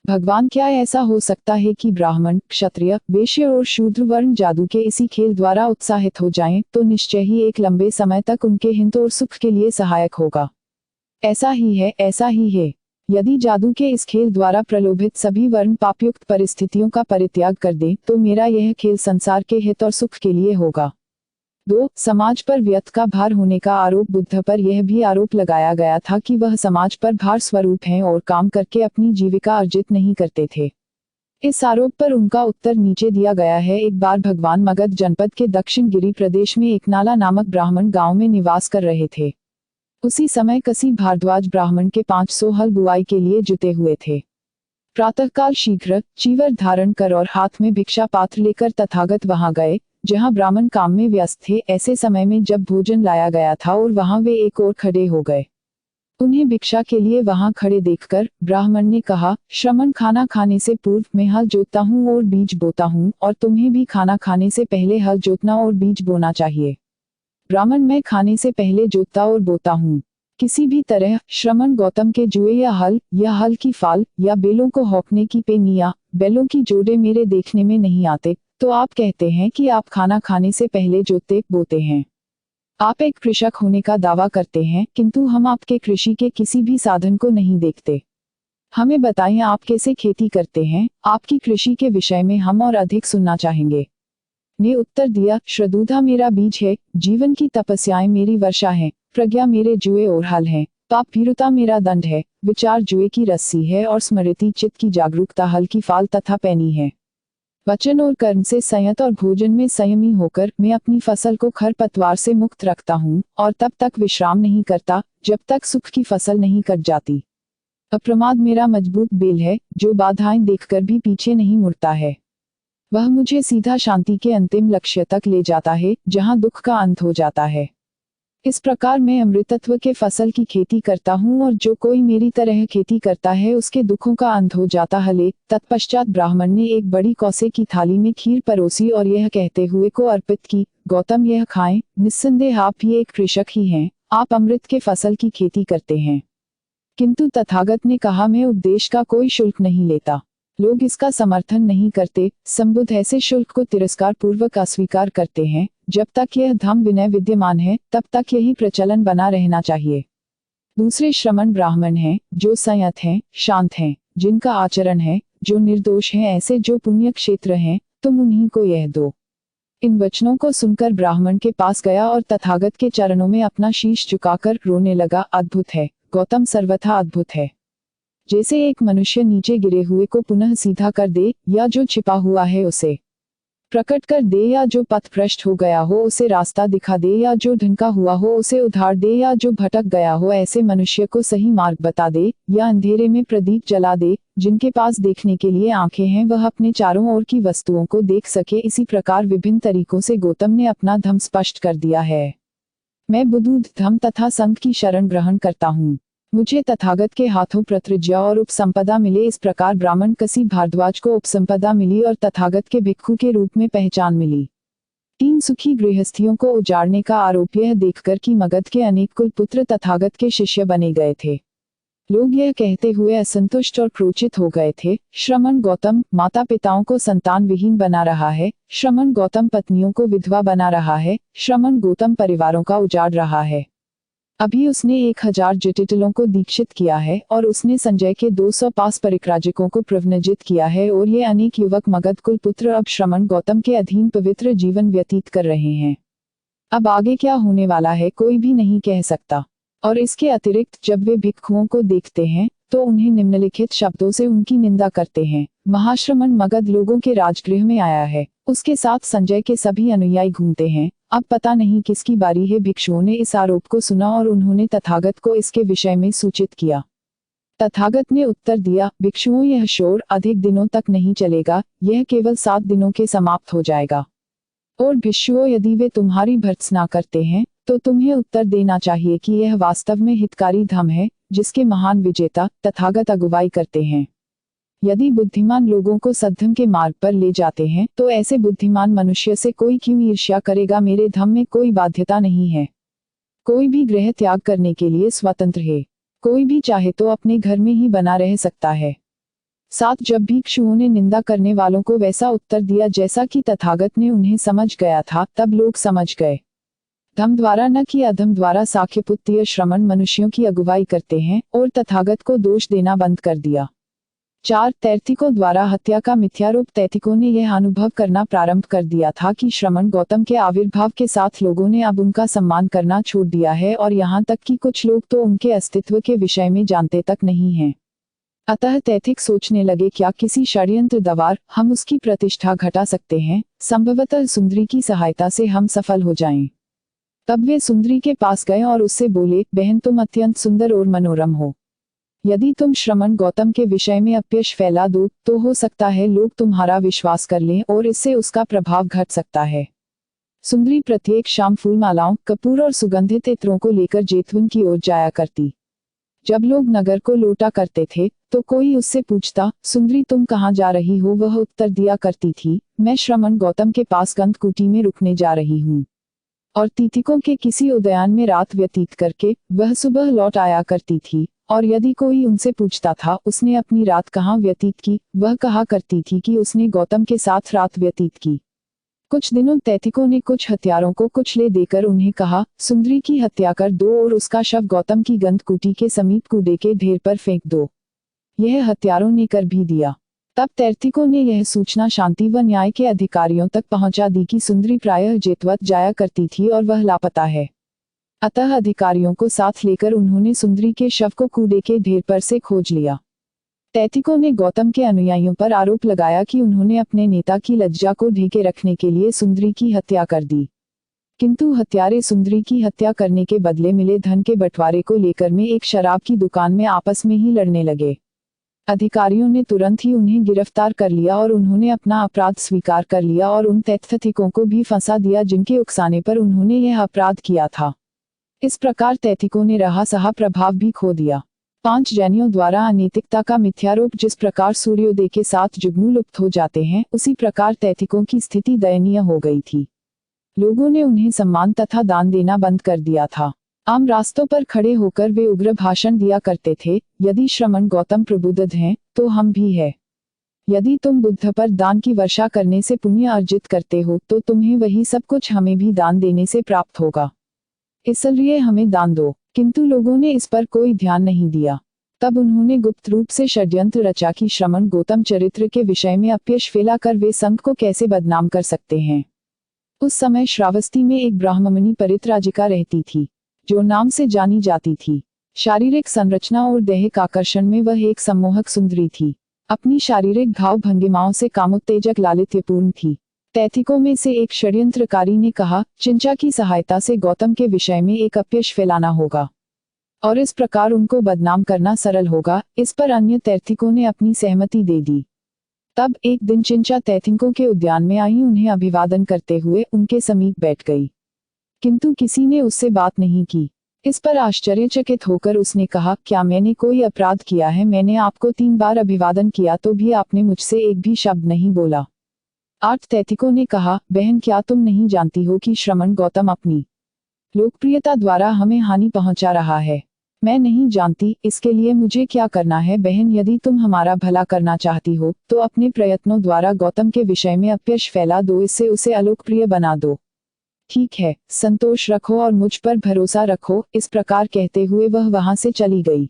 भगवान, क्या ऐसा हो सकता है कि ब्राह्मण, क्षत्रिय, वैश्य और शूद्र वर्ण जादू के इसी खेल द्वारा उत्साहित हो जाएं, तो निश्चय ही एक लंबे समय तक उनके हित और सुख के लिए सहायक होगा। ऐसा ही है, ऐसा ही है। यदि जादू के इस खेल द्वारा प्रलोभित सभी वर्ण पापयुक्त परिस्थितियों का परित्याग कर दें, तो मेरा यह खेल संसार के हित और सुख के लिए होगा। 2. समाज पर व्यर्थ का भार होने का आरोप। बुद्ध पर यह भी आरोप लगाया गया था कि वह समाज पर भार स्वरूप हैं और काम करके अपनी जीविका अर्जित नहीं करते थे। इस आरोप पर उनका उत्तर नीचे दिया गया है। एक बार भगवान मगध जनपद के दक्षिण गिरी प्रदेश में एक नाला नामक ब्राह्मण गांव में निवास कर रहे थे। उसी समय कसी भारद्वाज ब्राह्मण के 500 हल बुआई के लिए जुटे हुए थे। प्रातःकाल शीघ्र चीवर धारण कर और हाथ में भिक्षा पात्र लेकर तथागत वहां गए जहां ब्राह्मण काम में व्यस्त थे। ऐसे समय में जब भोजन लाया गया था और वहां वे एक ओर खड़े हो गए। उन्हें भिक्षा के लिए वहां खड़े देखकर ब्राह्मण ने कहा, श्रमण, खाना खाने से पूर्व मैं हल जोतता हूं और बीज बोता हूं, और तुम्हें भी खाना खाने से पहले हल जोतना और बीज बोना चाहिए। ब्राह्मण, मैं खाने से पहले जोतता और बोता हूँ। किसी भी तरह श्रमण गौतम के जुए या हल की फाल या बेलों को हौंकने की पेनिया बैलों की जोड़े मेरे देखने में नहीं आते, तो आप कहते हैं कि आप खाना खाने से पहले जोतते बोते हैं। आप एक कृषक होने का दावा करते हैं, किंतु हम आपके कृषि के किसी भी साधन को नहीं देखते। हमें बताएं, आप कैसे खेती करते हैं? आपकी कृषि के विषय में हम और अधिक सुनना चाहेंगे। ने उत्तर दिया, श्रद्धुधा मेरा बीज है, जीवन की तपस्याएं मेरी वर्षा है, प्रज्ञा मेरे जुए और हल है, पाप भीरुता मेरा दंड है, विचार जुए की रस्सी है और स्मृति चित्त की जागरूकता हल की फाल तथा पैनी है। वचन और कर्म से संयत और भोजन में संयमी होकर मैं अपनी फसल को खरपतवार से मुक्त रखता हूँ और तब तक विश्राम नहीं करता जब तक सुख की फसल नहीं कट जाती। अप्रमाद मेरा मजबूत बेल है, जो बाधाएं देखकर भी पीछे नहीं मुड़ता है। वह मुझे सीधा शांति के अंतिम लक्ष्य तक ले जाता है, जहां दुख का अंत हो जाता है। इस प्रकार मैं अमृतत्व के फसल की खेती करता हूँ और जो कोई मेरी तरह खेती करता है उसके दुखों का अंत हो जाता है। तत्पश्चात ब्राह्मण ने एक बड़ी कौसे की थाली में खीर परोसी और यह कहते हुए को अर्पित की, गौतम, यह खाएं, निस्संदेह आप ही एक कृषक ही हैं, आप अमृत के फसल की खेती करते हैं। किंतु तथागत ने कहा, मैं उपदेश का कोई शुल्क नहीं लेता। लोग इसका समर्थन नहीं करते। संबुद्ध ऐसे शुल्क को तिरस्कार पूर्वक अस्वीकार करते हैं। जब तक यह धम्म विनय विद्यमान है तब तक यही प्रचलन बना रहना चाहिए। दूसरे श्रमण ब्राह्मण हैं, जो संयत हैं, शांत हैं, जिनका आचरण है, जो निर्दोष हैं, ऐसे जो पुण्य क्षेत्र हैं, तुम उन्हीं को यह दो। इन वचनों को सुनकर ब्राह्मण के पास गया और तथागत के चरणों में अपना शीश झुकाकर रोने लगा। अद्भुत है गौतम, सर्वथा अद्भुत है। जैसे एक मनुष्य नीचे गिरे हुए को पुनः सीधा कर दे, या जो छिपा हुआ है उसे प्रकट कर दे, या जो पथभ्रष्ट हो गया हो उसे रास्ता दिखा दे, या जो ढंका हुआ हो उसे उधार दे, या जो भटक गया हो ऐसे मनुष्य को सही मार्ग बता दे, या अंधेरे में प्रदीप जला दे। जिनके पास देखने के लिए आंखें हैं वह अपने चारों ओर की वस्तुओं को देख सके। इसी प्रकार विभिन्न तरीकों से गौतम ने अपना धम्म स्पष्ट कर दिया है। मैं बुद्धि, धम्म तथा संघ की शरण ग्रहण करता हूँ। मुझे तथागत के हाथों प्रतिज्ञा और उपसंपदा मिले। इस प्रकार ब्राह्मण कसी भारद्वाज को उपसंपदा मिली और तथागत के भिक्षु के रूप में पहचान मिली। 3 सुखी गृहस्थियों को उजाड़ने का आरोप यह देखकर कि मगध के अनेक कुल पुत्र तथागत के शिष्य बने गए थे। लोग यह कहते हुए असंतुष्ट और क्रोचित हो गए थे, श्रमण गौतम माता पिताओं को संतान विहीन बना रहा है, श्रमण गौतम पत्नियों को विधवा बना रहा है, श्रमण गौतम परिवारों का उजाड़ रहा है। अभी उसने 1000 जटिलों को दीक्षित किया है और उसने संजय के 200 पास परिक्राजकों को प्रव्रजित किया है, और ये अनेक युवक मगध कुल पुत्र अब श्रमण गौतम के अधीन पवित्र जीवन व्यतीत कर रहे हैं। अब आगे क्या होने वाला है कोई भी नहीं कह सकता। और इसके अतिरिक्त जब वे भिक्षुओं को देखते हैं तो उन्हें निम्नलिखित शब्दों से उनकी निंदा करते हैं। महाश्रमण मगध लोगों के राजगृह में आया है, उसके साथ संजय के सभी अनुयायी घूमते हैं। अब पता नहीं किसकी बारी है। भिक्षुओं ने इस आरोप को सुना और उन्होंने तथागत को इसके विषय में सूचित किया। तथागत ने उत्तर दिया, भिक्षुओं, यह शोर अधिक दिनों तक नहीं चलेगा, यह केवल 7 दिनों के समाप्त हो जाएगा। और भिक्षुओं, यदि वे तुम्हारी भर्त्सना करते हैं तो तुम्हें उत्तर देना चाहिए कि यह वास्तव में हितकारी धर्म है जिसके महान विजेता तथागत अगुवाई करते हैं। यदि बुद्धिमान लोगों को सद्धर्म के मार्ग पर ले जाते हैं तो ऐसे बुद्धिमान मनुष्य से कोई क्यों ईर्ष्या करेगा। मेरे धर्म में कोई बाध्यता नहीं है। कोई भी गृह त्याग करने के लिए स्वतंत्र है। कोई भी चाहे तो अपने घर में ही बना रह सकता है। 7 जब भिक्षुओं ने निंदा करने वालों को वैसा उत्तर दिया जैसा कि तथागत ने उन्हें समझ गया था, तब लोग समझ गए। धम द्वारा न कि अधम द्वारा साख्यपुत्तीय श्रमण मनुष्यों की अगुवाई करते हैं और तथागत को दोष देना बंद कर दिया। 4 तैर्थिकों द्वारा हत्या का मिथ्यारोप। तैर्थिकों ने यह अनुभव करना प्रारंभ कर दिया था कि श्रमण गौतम के आविर्भाव के साथ लोगों ने अब उनका सम्मान करना छोड़ दिया है और यहाँ तक कि कुछ लोग तो उनके अस्तित्व के विषय में जानते तक नहीं हैं। अतः तैथिक सोचने लगे, क्या किसी षड्यंत्र द्वारा हम उसकी प्रतिष्ठा घटा सकते हैं। संभवतः सुंदरी की सहायता से हम सफल हो जाएं। तब वे सुंदरी के पास गए और उससे बोले, बहन तुम अत्यंत सुंदर और मनोरम हो। यदि तुम श्रमण गौतम के विषय में अपयश फैला दो तो हो सकता है लोग तुम्हारा विश्वास कर लें और इससे उसका प्रभाव घट सकता है। सुंदरी प्रत्येक शाम फूलमालाओं, कपूर और सुगंधित इत्रों को लेकर जेतवन की ओर जाया करती। जब लोग नगर को लौटा करते थे तो कोई उससे पूछता, सुंदरी तुम कहाँ जा रही हो? वह उत्तर दिया करती थी, मैं श्रमण गौतम के पास गंधकुटी में रुकने जा रही हूँ। और तीतिकों के किसी उद्यान में रात व्यतीत करके वह सुबह लौट आया करती थी। और यदि कोई उनसे पूछता था उसने अपनी रात कहाँ व्यतीत की, वह कहा करती थी कि उसने गौतम के साथ रात व्यतीत की। कुछ दिनों तैतिकों ने कुछ हत्यारों को कुचले देकर उन्हें कहा, सुंदरी की हत्या कर दो और उसका शव गौतम की गंधकुटी के समीप कूड़े के ढेर पर फेंक दो। यह हत्यारों ने कर भी दिया। तब तैर्थिकों ने यह सूचना शांति व न्याय के अधिकारियों तक पहुंचा दी कि सुंदरी प्रायः जेतवत जाया करती थी और वह लापता है। अतः अधिकारियों को साथ लेकर उन्होंने सुंदरी के शव को कूड़े के ढेर पर से खोज लिया। तैतिकों ने गौतम के अनुयायियों पर आरोप लगाया कि उन्होंने अपने नेता की लज्जा को ढेके रखने के लिए सुंदरी की हत्या कर दी। किंतु हत्यारे सुंदरी की हत्या करने के बदले मिले धन के बंटवारे को लेकर में एक शराब की दुकान में आपस में ही लड़ने लगे। अधिकारियों ने तुरंत ही उन्हें गिरफ्तार कर लिया और उन्होंने अपना अपराध स्वीकार कर लिया और उन तैथिकों को भी फंसा दिया जिनके उकसाने पर उन्होंने यह अपराध किया था। इस प्रकार तैथिकों ने रहा सहा प्रभाव भी खो दिया। 5 जैनियों द्वारा अनैतिकता का मिथ्यारोप। जिस प्रकार सूर्योदय के साथ जुगनू लुप्त हो जाते हैं, उसी प्रकार तैथिकों की स्थिति दयनीय हो गई थी। लोगों ने उन्हें सम्मान तथा दान देना बंद कर दिया था। आम रास्तों पर खड़े होकर वे उग्र भाषण दिया करते थे, यदि श्रमण गौतम प्रबुद्ध हैं तो हम भी हैं। यदि तुम बुद्ध पर दान की वर्षा करने से पुण्य अर्जित करते हो तो तुम्हें वही सब कुछ हमें भी दान देने से प्राप्त होगा, इसलिए हमें दान दो। किंतु लोगों ने इस पर कोई ध्यान नहीं दिया। तब उन्होंने गुप्त रूप से षड्यंत्र रचा कि श्रमण गौतम चरित्र के विषय में अपयश फैलाकर वे संत को कैसे बदनाम कर सकते हैं। उस समय श्रावस्ती में एक ब्राह्मणी परित्राजिका रहती थी, जो नाम से जानी जाती थी। शारीरिक संरचना और दैहिक आकर्षण में वह एक सम्मोहक सुंदरी थी। अपनी शारीरिक भाव भंगिमाओं से कामोत्तेजक लालित्यपूर्ण थी। तैथिकों में से एक षड्यंत्रकारी ने कहा, चिंचा की सहायता से गौतम के विषय में एक अपयश फैलाना होगा और इस प्रकार उनको बदनाम करना सरल होगा। इस पर अन्य तैथिकों ने अपनी सहमति दे दी। तब एक दिन चिंचा तैथिकों के उद्यान में आई, उन्हें अभिवादन करते हुए उनके समीप बैठ गई, किंतु किसी ने उससे बात नहीं की। इस पर आश्चर्यचकित होकर उसने कहा, क्या मैंने कोई अपराध किया है? मैंने आपको 3 बार अभिवादन किया तो भी आपने मुझसे एक भी शब्द नहीं बोला। 8 तैथिकों ने कहा, बहन क्या तुम नहीं जानती हो कि श्रमण गौतम अपनी लोकप्रियता द्वारा हमें हानि पहुंचा रहा है? मैं नहीं जानती, इसके लिए मुझे क्या करना है? बहन यदि तुम हमारा भला करना चाहती हो तो अपने प्रयत्नों द्वारा गौतम के विषय में अपयश फैला दो, इससे उसे अलोकप्रिय बना दो। ठीक है, संतोष रखो और मुझ पर भरोसा रखो। इस प्रकार कहते हुए वह वहां से चली गई।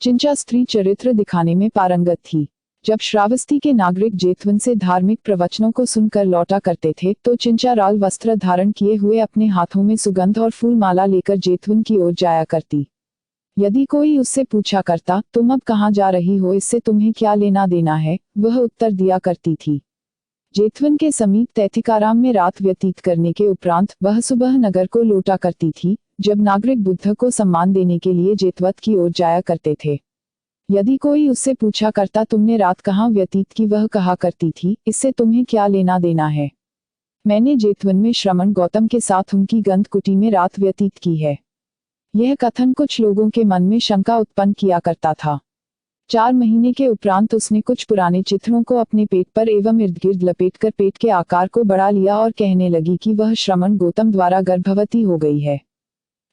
चिंचा स्त्री चरित्र दिखाने में पारंगत थी। जब श्रावस्ती के नागरिक जेतवन से धार्मिक प्रवचनों को सुनकर लौटा करते थे तो चिंचा लाल वस्त्र धारण किए हुए अपने हाथों में सुगंध और फूल माला लेकर जेतवन की ओर जाया करती। यदि कोई उससे पूछा करता, तुम अब कहाँ जा रही हो, इससे तुम्हें क्या लेना देना है, वह उत्तर दिया करती थी। जेतवन के समीप तैथिकाराम में रात व्यतीत करने के उपरांत वह सुबह नगर को लौटा करती थी, जब नागरिक बुद्ध को सम्मान देने के लिए जेतवत की ओर जाया करते थे। यदि कोई उससे पूछा करता, तुमने रात कहाँ व्यतीत की, वह कहा करती थी, इससे तुम्हें क्या लेना देना है। मैंने जेतवन में श्रमण गौतम के साथ उनकी गंध कुटी में रात व्यतीत की है। यह कथन कुछ लोगों के मन में शंका उत्पन्न किया करता था। 4 महीने के उपरांत उसने कुछ पुराने चित्रों को अपने पेट पर एवं इर्द गिर्द लपेटकर पेट के आकार को बढ़ा लिया और कहने लगी कि वह श्रमण गौतम द्वारा गर्भवती हो गई है।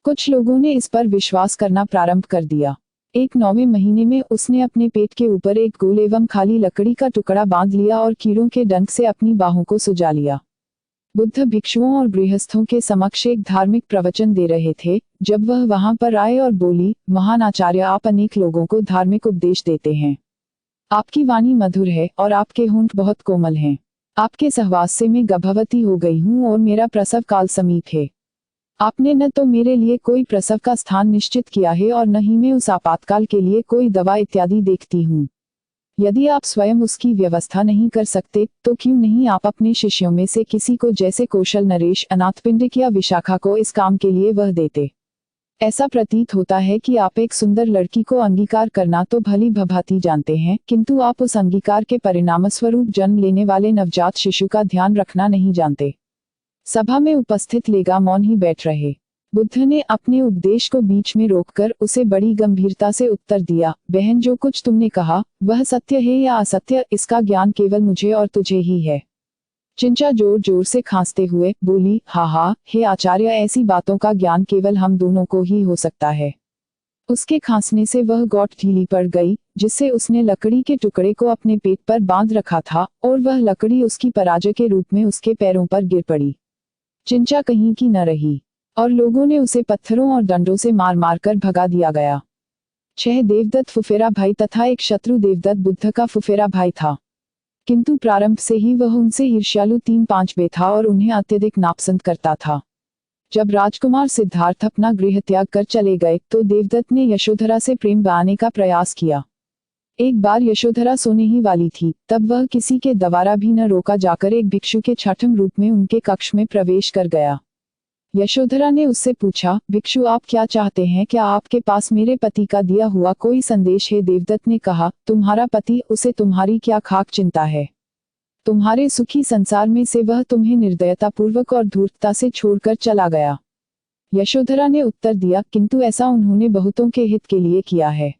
कुछ लोगों ने इस पर विश्वास करना प्रारंभ कर दिया। एक 9वें महीने में उसने अपने पेट के ऊपर एक गोल एवं खाली लकड़ी का टुकड़ा बांध लिया और कीड़ों के डंक से अपनी बाहों को सुजा लिया। बुद्ध भिक्षुओं और गृहस्थों के समक्ष एक धार्मिक प्रवचन दे रहे थे जब वह वहां पर आए और बोली, महान आचार्य, आप अनेक लोगों को धार्मिक उपदेश देते हैं। आपकी वाणी मधुर है और आपके होंठ बहुत कोमल हैं। आपके सहवास से मैं गर्भवती हो गई हूँ और मेरा प्रसव काल समीप है। आपने न तो मेरे लिए कोई प्रसव का स्थान निश्चित किया है और न ही मैं उस आपातकाल के लिए कोई दवा इत्यादि देखती हूँ। यदि आप स्वयं उसकी व्यवस्था नहीं कर सकते तो क्यों नहीं आप अपने शिष्यों में से किसी को, जैसे कौशल, नरेश, अनाथपिंडिक या विशाखा को इस काम के लिए वह देते। ऐसा प्रतीत होता है कि आप एक सुंदर लड़की को अंगीकार करना तो भली भभांति जानते हैं, किंतु आप उस अंगीकार के परिणामस्वरूप जन्म लेने वाले नवजात शिशु का ध्यान रखना नहीं जानते। सभा में उपस्थित लेगा मौन ही बैठ रहे। बुद्ध ने अपने उपदेश को बीच में रोककर उसे बड़ी गंभीरता से उत्तर दिया, बहन, जो कुछ तुमने कहा वह सत्य है या असत्य, इसका ज्ञान केवल मुझे और तुझे ही है। चिंचा जोर जोर से खांसते हुए बोली, हा, हे आचार्य, ऐसी बातों का ज्ञान केवल हम दोनों को ही हो सकता है। उसके खांसने से वह गौठ ढीली पड़ गई जिससे उसने लकड़ी के टुकड़े को अपने पेट पर बांध रखा था और वह लकड़ी उसकी पराजय के रूप में उसके पैरों पर गिर पड़ी। चिंचा कहीं की न रही और लोगों ने उसे पत्थरों और डंडों से मार मार कर भगा दिया गया। 6 देवदत्त फुफेरा भाई तथा एक शत्रु देवदत्त बुद्ध का फुफेरा भाई था, किंतु प्रारंभ से ही वह उनसे ईर्ष्यालु 3-5 बे था और उन्हें अत्यधिक नापसंद करता था। जब राजकुमार सिद्धार्थ अपना गृह त्याग कर चले गए तो देवदत्त ने यशोधरा से प्रेम बनाने का प्रयास किया। एक बार यशोधरा सोने ही वाली थी, तब वह किसी के द्वारा भी न रोका जाकर एक भिक्षु के छठम रूप में उनके कक्ष में प्रवेश कर गया। यशोधरा ने उससे पूछा, भिक्षु, आप क्या चाहते हैं? क्या आपके पास मेरे पति का दिया हुआ कोई संदेश है? देवदत्त ने कहा, तुम्हारा पति, उसे तुम्हारी क्या खाक चिंता है? तुम्हारे सुखी संसार में से वह तुम्हें निर्दयता पूर्वक और धूर्तता से छोड़कर चला गया। यशोधरा ने उत्तर दिया, किंतु ऐसा उन्होंने बहुतों के हित के लिए किया है।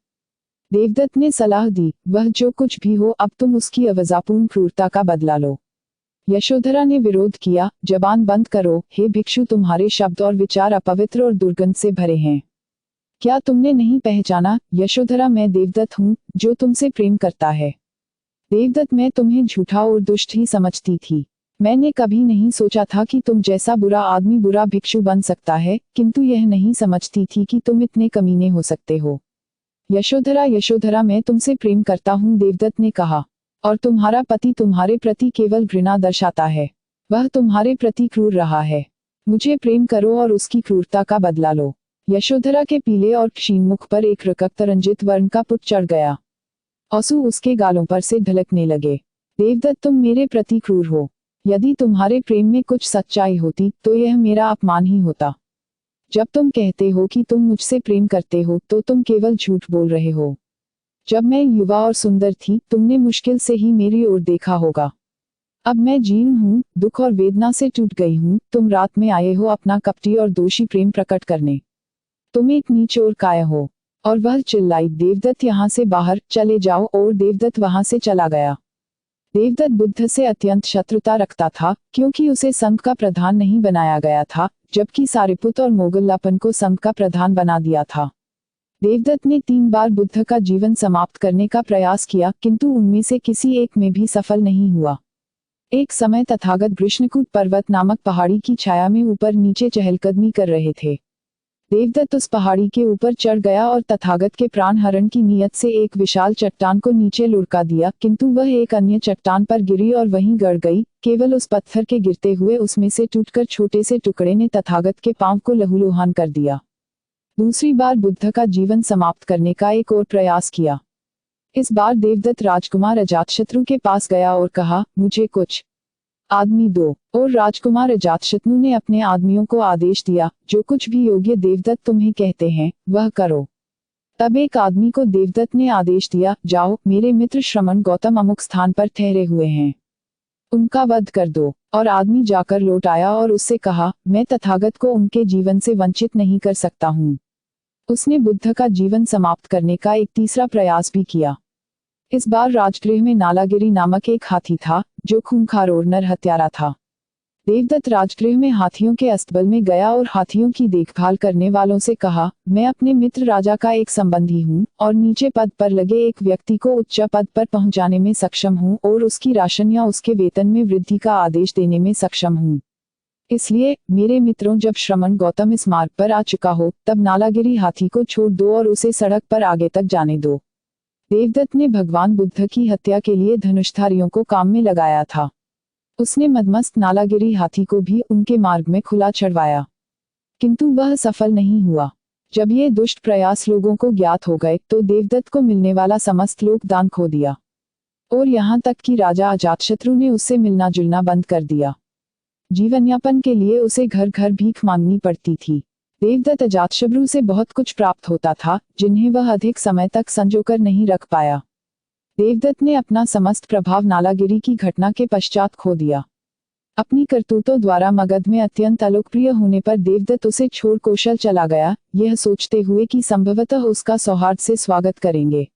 देवदत्त ने सलाह दी, वह जो कुछ भी हो, अब तुम उसकी अवजापूर्ण क्रूरता का बदला लो। यशोधरा ने विरोध किया, जबान बंद करो, हे भिक्षु, तुम्हारे शब्द और विचार अपवित्र और दुर्गंध से भरे हैं। क्या तुमने नहीं पहचाना? यशोधरा, मैं देवदत्त हूँ जो तुमसे प्रेम करता है। देवदत्त, मैं तुम्हें झूठा और दुष्ट ही समझती थी। मैंने कभी नहीं सोचा था कि तुम जैसा बुरा आदमी बुरा भिक्षु बन सकता है, किंतु यह नहीं समझती थी कि तुम इतने कमीने हो सकते हो। यशोधरा, मैं तुमसे प्रेम करता हूँ, देवदत्त ने कहा, और तुम्हारा पति तुम्हारे प्रति केवल घृणा दर्शाता है। वह तुम्हारे प्रति क्रूर रहा है। मुझे प्रेम करो और उसकी क्रूरता का बदला लो। यशोधरा के पीले और क्षीण मुख पर एक रक्त रंजित वर्ण का पुट चढ़ गया। आंसू उसके गालों पर से ढलकने लगे। देवदत्त, तुम मेरे प्रति क्रूर हो। यदि तुम्हारे प्रेम में कुछ सच्चाई होती तो यह मेरा अपमान ही होता। जब तुम कहते हो कि तुम मुझसे प्रेम करते हो तो तुम केवल झूठ बोल रहे हो। जब मैं युवा और सुंदर थी तुमने मुश्किल से ही मेरी ओर देखा होगा। अब मैं जीर्ण हूँ, दुख और वेदना से टूट गई हूँ, तुम रात में आए हो अपना कपटी और दोषी प्रेम प्रकट करने। तुम एक नीच और काया हो। और वह चिल्लाई, देवदत्त, यहाँ से बाहर चले जाओ, और देवदत्त वहां से चला गया। देवदत्त बुद्ध से अत्यंत शत्रुता रखता था क्योंकि उसे संघ का प्रधान नहीं बनाया गया था, जबकि सारिपुत और मोगल्लापन को संघ का प्रधान बना दिया था। देवदत्त ने 3 बार बुद्ध का जीवन समाप्त करने का प्रयास किया, किंतु उनमें से किसी एक में भी सफल नहीं हुआ। एक समय तथागत कृष्णकूट पर्वत नामक पहाड़ी की छाया में ऊपर नीचे चहलकदमी कर रहे थे। देवदत्त उस पहाड़ी के ऊपर चढ़ गया और तथागत के प्राण हरण की नीयत से एक विशाल चट्टान को नीचे लुढ़का दिया, किंतु वह एक अन्य चट्टान पर गिरी और वहीं गड़ गई। केवल उस पत्थर के गिरते हुए उसमें से टूटकर छोटे से टुकड़े ने तथागत के पांव को लहूलुहान कर दिया। दूसरी बार बुद्ध का जीवन समाप्त करने का एक और प्रयास किया। इस बार देवदत्त राजकुमार अजातशत्रु के पास गया और कहा, मुझे कुछ आदमी दो। और राजकुमार अजातशत्रु ने अपने आदमियों को आदेश दिया, जो कुछ भी योग्य देवदत्त तुम्हें कहते हैं वह करो। तब एक आदमी को देवदत्त ने आदेश दिया, जाओ, मेरे मित्र श्रमण गौतम अमुक स्थान पर ठहरे हुए हैं। उनका वध कर दो। और आदमी जाकर लौट आया और उससे कहा, मैं तथागत को उनके जीवन से वंचित नहीं कर सकता हूँ। उसने बुद्ध का जीवन समाप्त करने का एक तीसरा प्रयास भी किया। इस बार राजगृह में नालागिरी नामक एक हाथी था, जो खूंखार और नर हत्यारा था। देवदत्त राजगृह में हाथियों के अस्तबल में गया और हाथियों की देखभाल करने वालों से कहा, मैं अपने मित्र राजा का एक संबंधी हूँ और नीचे पद पर लगे एक व्यक्ति को उच्च पद पर पहुँचाने में सक्षम हूँ और उसकी राशन या उसके वेतन में वृद्धि का आदेश देने में सक्षम हूँ। इसलिए मेरे मित्रों, जब श्रमण गौतम इस मार्ग पर आ चुका हो, तब नालागिरी हाथी को छोड़ दो और उसे सड़क पर आगे तक जाने दो। देवदत्त ने भगवान बुद्ध की हत्या के लिए धनुषधारियों को काम में लगाया था। उसने मदमस्त नालागिरी हाथी को भी उनके मार्ग में खुला चढ़वाया, किंतु वह सफल नहीं हुआ। जब ये दुष्ट प्रयास लोगों को ज्ञात हो गए, तो देवदत्त को मिलने वाला समस्त लोक दान खो दिया और यहाँ तक कि राजा अजातशत्रु ने उससे मिलना जुलना बंद कर दिया। जीवनयापन के लिए उसे घर घर भीख मांगनी पड़ती थी। देवदत्त अजातशत्रु से बहुत कुछ प्राप्त होता था, जिन्हें वह अधिक समय तक संजोकर नहीं रख पाया। देवदत्त ने अपना समस्त प्रभाव नालागिरी की घटना के पश्चात खो दिया। अपनी करतूतों द्वारा मगध में अत्यंत अलोकप्रिय होने पर देवदत्त उसे छोड़ कौशल चला गया, यह सोचते हुए कि संभवतः उसका सौहार्द से स्वागत करेंगे,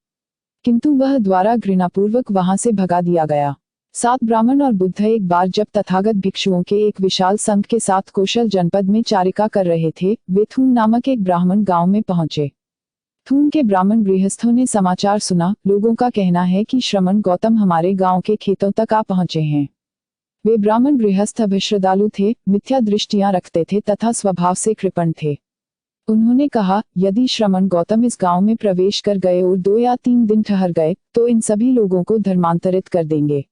किंतु वह द्वारा घृणापूर्वक वहां से भगा दिया गया। 7 ब्राह्मण और बुद्ध एक बार जब तथागत भिक्षुओं के एक विशाल संघ के साथ कौशल जनपद में चारिका कर रहे थे, वे थून नामक एक ब्राह्मण गांव में पहुंचे। थून के ब्राह्मण गृहस्थों ने समाचार सुना, लोगों का कहना है कि श्रमण गौतम हमारे गांव के खेतों तक आ पहुंचे हैं। वे ब्राह्मण गृहस्थ अभिश्रद्धालु थे, मिथ्या दृष्टियां रखते थे तथा स्वभाव से कृपण थे। उन्होंने कहा, यदि श्रमण गौतम इस गांव में प्रवेश कर गए और 2 या 3 दिन ठहर गए, तो इन सभी लोगों को धर्मांतरित कर देंगे।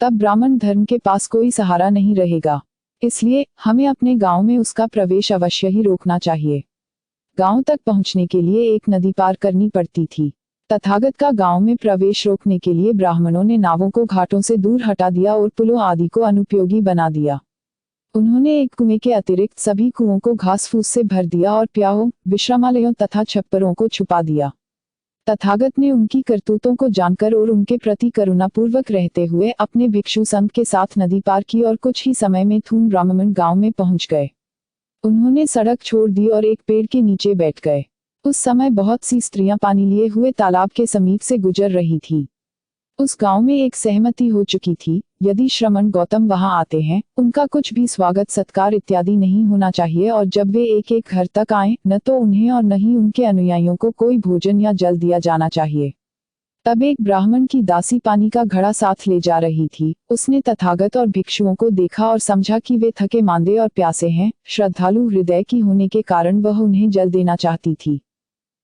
तब ब्राह्मण धर्म के पास कोई सहारा नहीं रहेगा। इसलिए हमें अपने गांव में उसका प्रवेश अवश्य ही रोकना चाहिए। गांव तक पहुंचने के लिए एक नदी पार करनी पड़ती थी। तथागत का गांव में प्रवेश रोकने के लिए ब्राह्मणों ने नावों को घाटों से दूर हटा दिया और पुलों आदि को अनुपयोगी बना दिया। उन्होंने एक कुएं के अतिरिक्त सभी कुओं को घास फूस से भर दिया और प्याहों, विश्रामालयों तथा छप्परों को छुपा दिया। तथागत ने उनकी करतूतों को जानकर और उनके प्रति करुणापूर्वक रहते हुए अपने भिक्षु संघ के साथ नदी पार की और कुछ ही समय में थून ब्राह्मण गांव में पहुंच गए। उन्होंने सड़क छोड़ दी और एक पेड़ के नीचे बैठ गए। उस समय बहुत सी स्त्रियां पानी लिए हुए तालाब के समीप से गुजर रही थीं। उस गांव में एक सहमति हो चुकी थी, यदि श्रमण गौतम वहां आते हैं, उनका कुछ भी स्वागत सत्कार इत्यादि नहीं होना चाहिए और जब वे एक एक घर तक आएं, न तो उन्हें और न ही उनके अनुयायियों को कोई भोजन या जल दिया जाना चाहिए। तब एक ब्राह्मण की दासी पानी का घड़ा साथ ले जा रही थी। उसने तथागत और भिक्षुओं को देखा और समझा कि वे थके मांदे और प्यासे हैं, श्रद्धालु हृदय की होने के कारण वह उन्हें जल देना चाहती थी।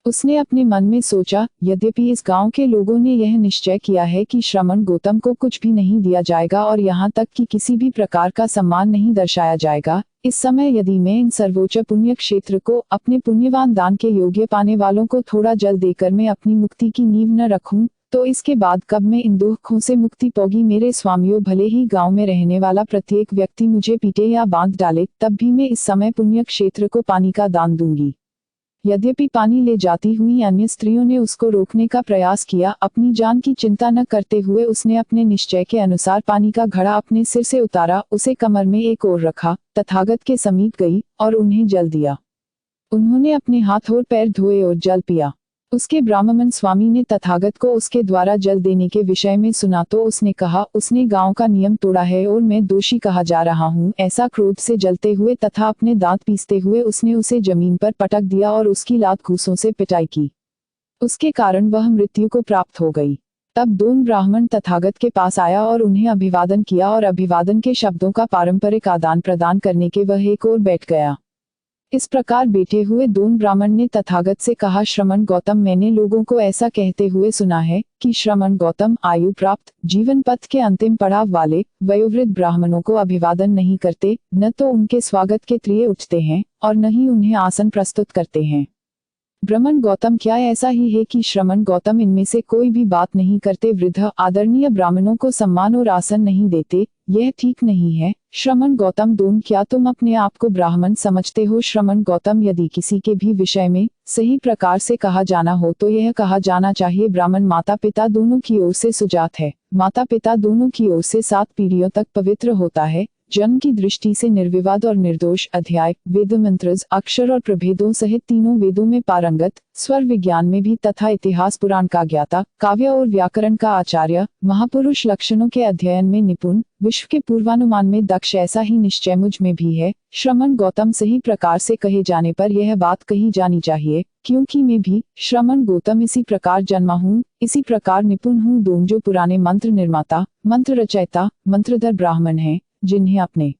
उसने अपने मन में सोचा, यद्यपि इस गांव के लोगों ने यह निश्चय किया है कि श्रमण गौतम को कुछ भी नहीं दिया जाएगा और यहाँ तक कि किसी भी प्रकार का सम्मान नहीं दर्शाया जाएगा, इस समय यदि मैं इन सर्वोच्च पुण्य क्षेत्र को अपने पुण्यवान दान के योग्य पाने वालों को थोड़ा जल देकर मैं अपनी मुक्ति की नींव न रखूं, तो इसके बाद कब मैं इन दुखों से मुक्ति पाऊंगी। मेरे स्वामियों, भले ही गांव में रहने वाला प्रत्येक व्यक्ति मुझे पीटे या बांध डाले, तब भी मैं इस समय पुण्य क्षेत्र को पानी का दान दूंगी। यद्यपि पानी ले जाती हुई अन्य स्त्रियों ने उसको रोकने का प्रयास किया, अपनी जान की चिंता न करते हुए उसने अपने निश्चय के अनुसार पानी का घड़ा अपने सिर से उतारा, उसे कमर में एक ओर रखा, तथागत के समीप गई और उन्हें जल दिया। उन्होंने अपने हाथ और पैर धोए और जल पिया। उसके ब्राह्मण स्वामी ने तथागत को उसके द्वारा जल देने के विषय में सुना तो उसने कहा, उसने गांव का नियम तोड़ा है और मैं दोषी कहा जा रहा हूँ। ऐसा क्रोध से जलते हुए तथा अपने दांत पीसते हुए उसने उसे जमीन पर पटक दिया और उसकी लात घूंसों से पिटाई की। उसके कारण वह मृत्यु को प्राप्त हो गई। तब दोनों ब्राह्मण तथागत के पास आया और उन्हें अभिवादन किया और अभिवादन के शब्दों का पारंपरिक आदान प्रदान करने के वह एक और बैठ गया। इस प्रकार बैठे हुए दोनों ब्राह्मण ने तथागत से कहा, श्रमण गौतम, मैंने लोगों को ऐसा कहते हुए सुना है कि श्रमण गौतम आयु प्राप्त, जीवन पथ के अंतिम पड़ाव वाले वयोवृद्ध ब्राह्मणों को अभिवादन नहीं करते, न तो उनके स्वागत के लिए उठते हैं और न ही उन्हें आसन प्रस्तुत करते हैं। ब्राह्मण गौतम, क्या ऐसा ही है कि श्रमण गौतम इनमें से कोई भी बात नहीं करते, वृद्ध आदरणीय ब्राह्मणों को सम्मान और आसन नहीं देते? यह ठीक नहीं है। श्रमण गौतम दोन, क्या तुम अपने आप को ब्राह्मण समझते हो? श्रमण गौतम, यदि किसी के भी विषय में सही प्रकार से कहा जाना हो तो यह कहा जाना चाहिए, ब्राह्मण माता पिता दोनों की ओर से सुजात है, माता पिता दोनों की ओर से 7 पीढ़ियों तक पवित्र होता है, जन्म की दृष्टि से निर्विवाद और निर्दोष, अध्याय, वेद मंत्र, अक्षर और प्रभेदों सहित तीनों वेदों में पारंगत, स्वर विज्ञान में भी तथा इतिहास पुराण का ज्ञाता, काव्य और व्याकरण का आचार्य, महापुरुष लक्षणों के अध्ययन में निपुण, विश्व के पूर्वानुमान में दक्ष, ऐसा ही निश्चय मुझ में भी है। श्रमण गौतम सही प्रकार से कहे जाने पर यह बात कही जानी चाहिए, क्योंकि मैं भी श्रमण गौतम इसी प्रकार जन्मा हूँ, इसी प्रकार निपुण हूँ। दोनों जो पुराने मंत्र निर्माता, मंत्र रचयिता, मंत्रधर ब्राह्मण हैं, जिन्हें अपने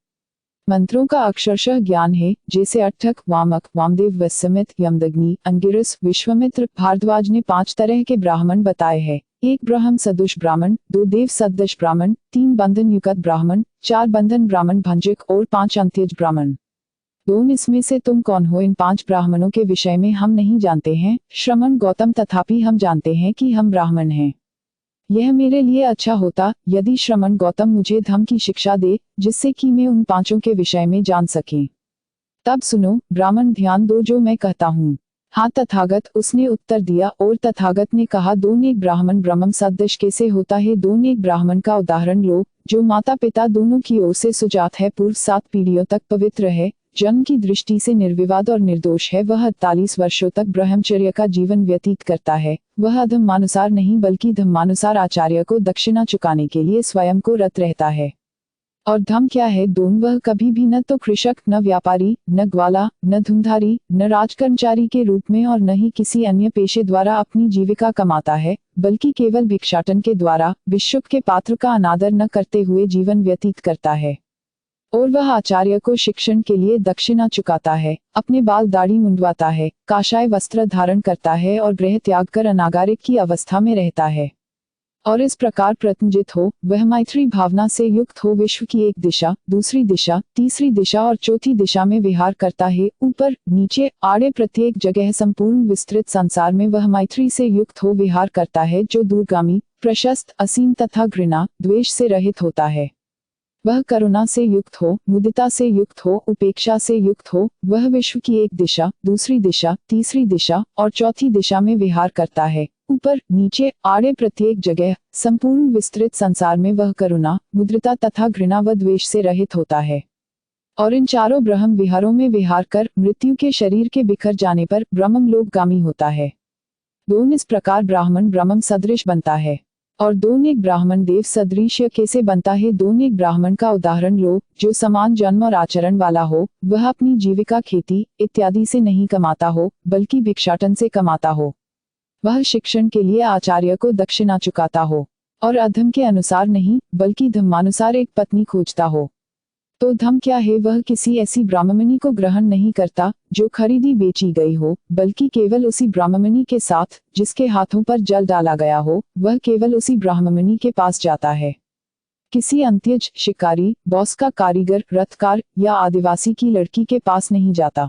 मंत्रों का अक्षरशः ज्ञान है, जैसे अट्ठक, वामक, वामदेव, वत्समित, यमदग्नि, अंगिरस, विश्वामित्र, भारद्वाज ने 5 तरह के ब्राह्मण बताए हैं। 1 ब्रह्म सदुष ब्राह्मण, 2 देव सदृश ब्राह्मण, 3 बंधन युक्त ब्राह्मण, 4 बंधन ब्राह्मण भंजक और 5 अंत्यज ब्राह्मण। 2 इसमें से तुम कौन हो? इन 5 ब्राह्मणों के विषय में हम नहीं जानते हैं, श्रमण गौतम, तथापि हम जानते हैं कि हम ब्राह्मण हैं। यह मेरे लिए अच्छा होता यदि श्रमण गौतम मुझे धम्म की शिक्षा दे, जिससे कि मैं उन 5 के विषय में जान सकें। तब सुनो ब्राह्मण, ध्यान दो जो मैं कहता हूँ। हाँ तथागत, उसने उत्तर दिया। और तथागत ने कहा, 2 एक ब्राह्मण ब्रह्म सदृश कैसे होता है? 2 एक ब्राह्मण का उदाहरण लो, जो माता पिता दोनों की ओर से सुजात है, पूर्व 7 पीढ़ियों तक पवित्र है, जन्म की दृष्टि से निर्विवाद और निर्दोष है, वह 48 वर्षों तक ब्रह्मचर्य का जीवन व्यतीत करता है। वह अधम्मानुसार नहीं बल्कि धम्मानुसार आचार्य को दक्षिणा चुकाने के लिए स्वयं को रत रहता है। और धम्म क्या है? दोन, वह कभी भी न तो कृषक, न व्यापारी, न ग्वाला, न धुंधारी, न राजकर्मचारी के रूप में और न ही किसी अन्य पेशे द्वारा अपनी जीविका कमाता है, बल्कि केवल भिक्षाटन के द्वारा भिक्षुक के पात्र का अनादर न करते हुए जीवन व्यतीत करता है। और वह आचार्य को शिक्षण के लिए दक्षिणा चुकाता है, अपने बाल दाढ़ी मुंडवाता है, काषाय वस्त्र धारण करता है और गृह त्याग कर अनागारिक की अवस्था में रहता है। और इस प्रकार प्रत्नजित हो, वह मैत्री भावना से युक्त हो, विश्व की एक दिशा, दूसरी दिशा, तीसरी दिशा और चौथी दिशा में विहार करता है। ऊपर, नीचे, आड़े, प्रत्येक जगह संपूर्ण विस्तृत संसार में वह मैत्री से युक्त हो विहार करता है, जो दूरगामी, प्रशस्त, असीम तथा घृणा, द्वेष से रहित होता है। वह करुणा से युक्त हो, मुदिता से युक्त हो, उपेक्षा से युक्त हो। वह विश्व की एक दिशा, दूसरी दिशा, तीसरी दिशा और चौथी दिशा में विहार करता है। ऊपर, नीचे, आड़े, प्रत्येक जगह, संपूर्ण विस्तृत संसार में वह करुणा, मुद्रिता तथा घृणा व द्वेष से रहित होता है। और इन चारों ब्रह्म विहारों में विहार कर मृत्यु के शरीर के बिखर जाने पर ब्रह्मलोकगामी होता है। 2 इस प्रकार ब्राह्मण ब्रह्म सदृश बनता है। और 2 एक ब्राह्मण देव सदृश कैसे बनता है? 2 एक ब्राह्मण का उदाहरण लो, जो समान जन्म और आचरण वाला हो, वह अपनी जीविका खेती इत्यादि से नहीं कमाता हो, बल्कि भिक्षाटन से कमाता हो। वह शिक्षण के लिए आचार्य को दक्षिणा चुकाता हो, और अधम के अनुसार नहीं बल्कि धम्मानुसार एक पत्नी खोजता हो। तो धम्म क्या है? वह किसी ऐसी ब्राह्मणी को ग्रहण नहीं करता जो खरीदी बेची गई हो, बल्कि केवल उसी ब्राह्मणी के साथ जिसके हाथों पर जल डाला गया हो, वह केवल उसी ब्राह्मणी के पास जाता है। किसी अंत्यज, शिकारी, बॉस का कारीगर, रथकार या आदिवासी की लड़की के पास नहीं जाता,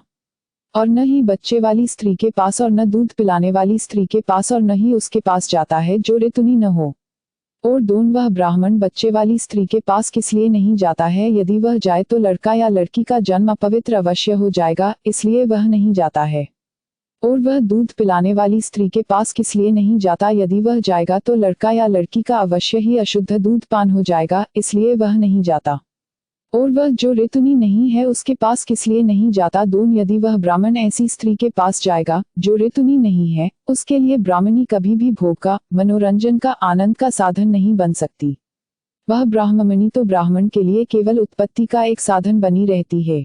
और न ही बच्चे वाली स्त्री के पास, और न दूध पिलाने वाली स्त्री के पास, और न ही उसके पास जाता है जो ऋतुनी न हो। और 2 वह ब्राह्मण बच्चे वाली स्त्री के पास किस लिए नहीं जाता है? यदि वह जाए तो लड़का या लड़की का जन्म अपवित्र अवश्य हो जाएगा, इसलिए वह नहीं जाता है। और वह दूध पिलाने वाली स्त्री के पास किस लिए नहीं जाता? यदि वह जाएगा तो लड़का या लड़की का अवश्य ही अशुद्ध दूध पान हो जाएगा, इसलिए वह नहीं जाता। और वह जो ऋतुनी नहीं है उसके पास किस लिए नहीं जाता? 2 यदि वह ब्राह्मण ऐसी स्त्री के पास जाएगा जो ऋतुनी नहीं है, उसके लिए ब्राह्मणी कभी भी भोग का, मनोरंजन का, आनंद का साधन नहीं बन सकती। वह ब्राह्मणी तो ब्राह्मण के लिए केवल उत्पत्ति का एक साधन बनी रहती है।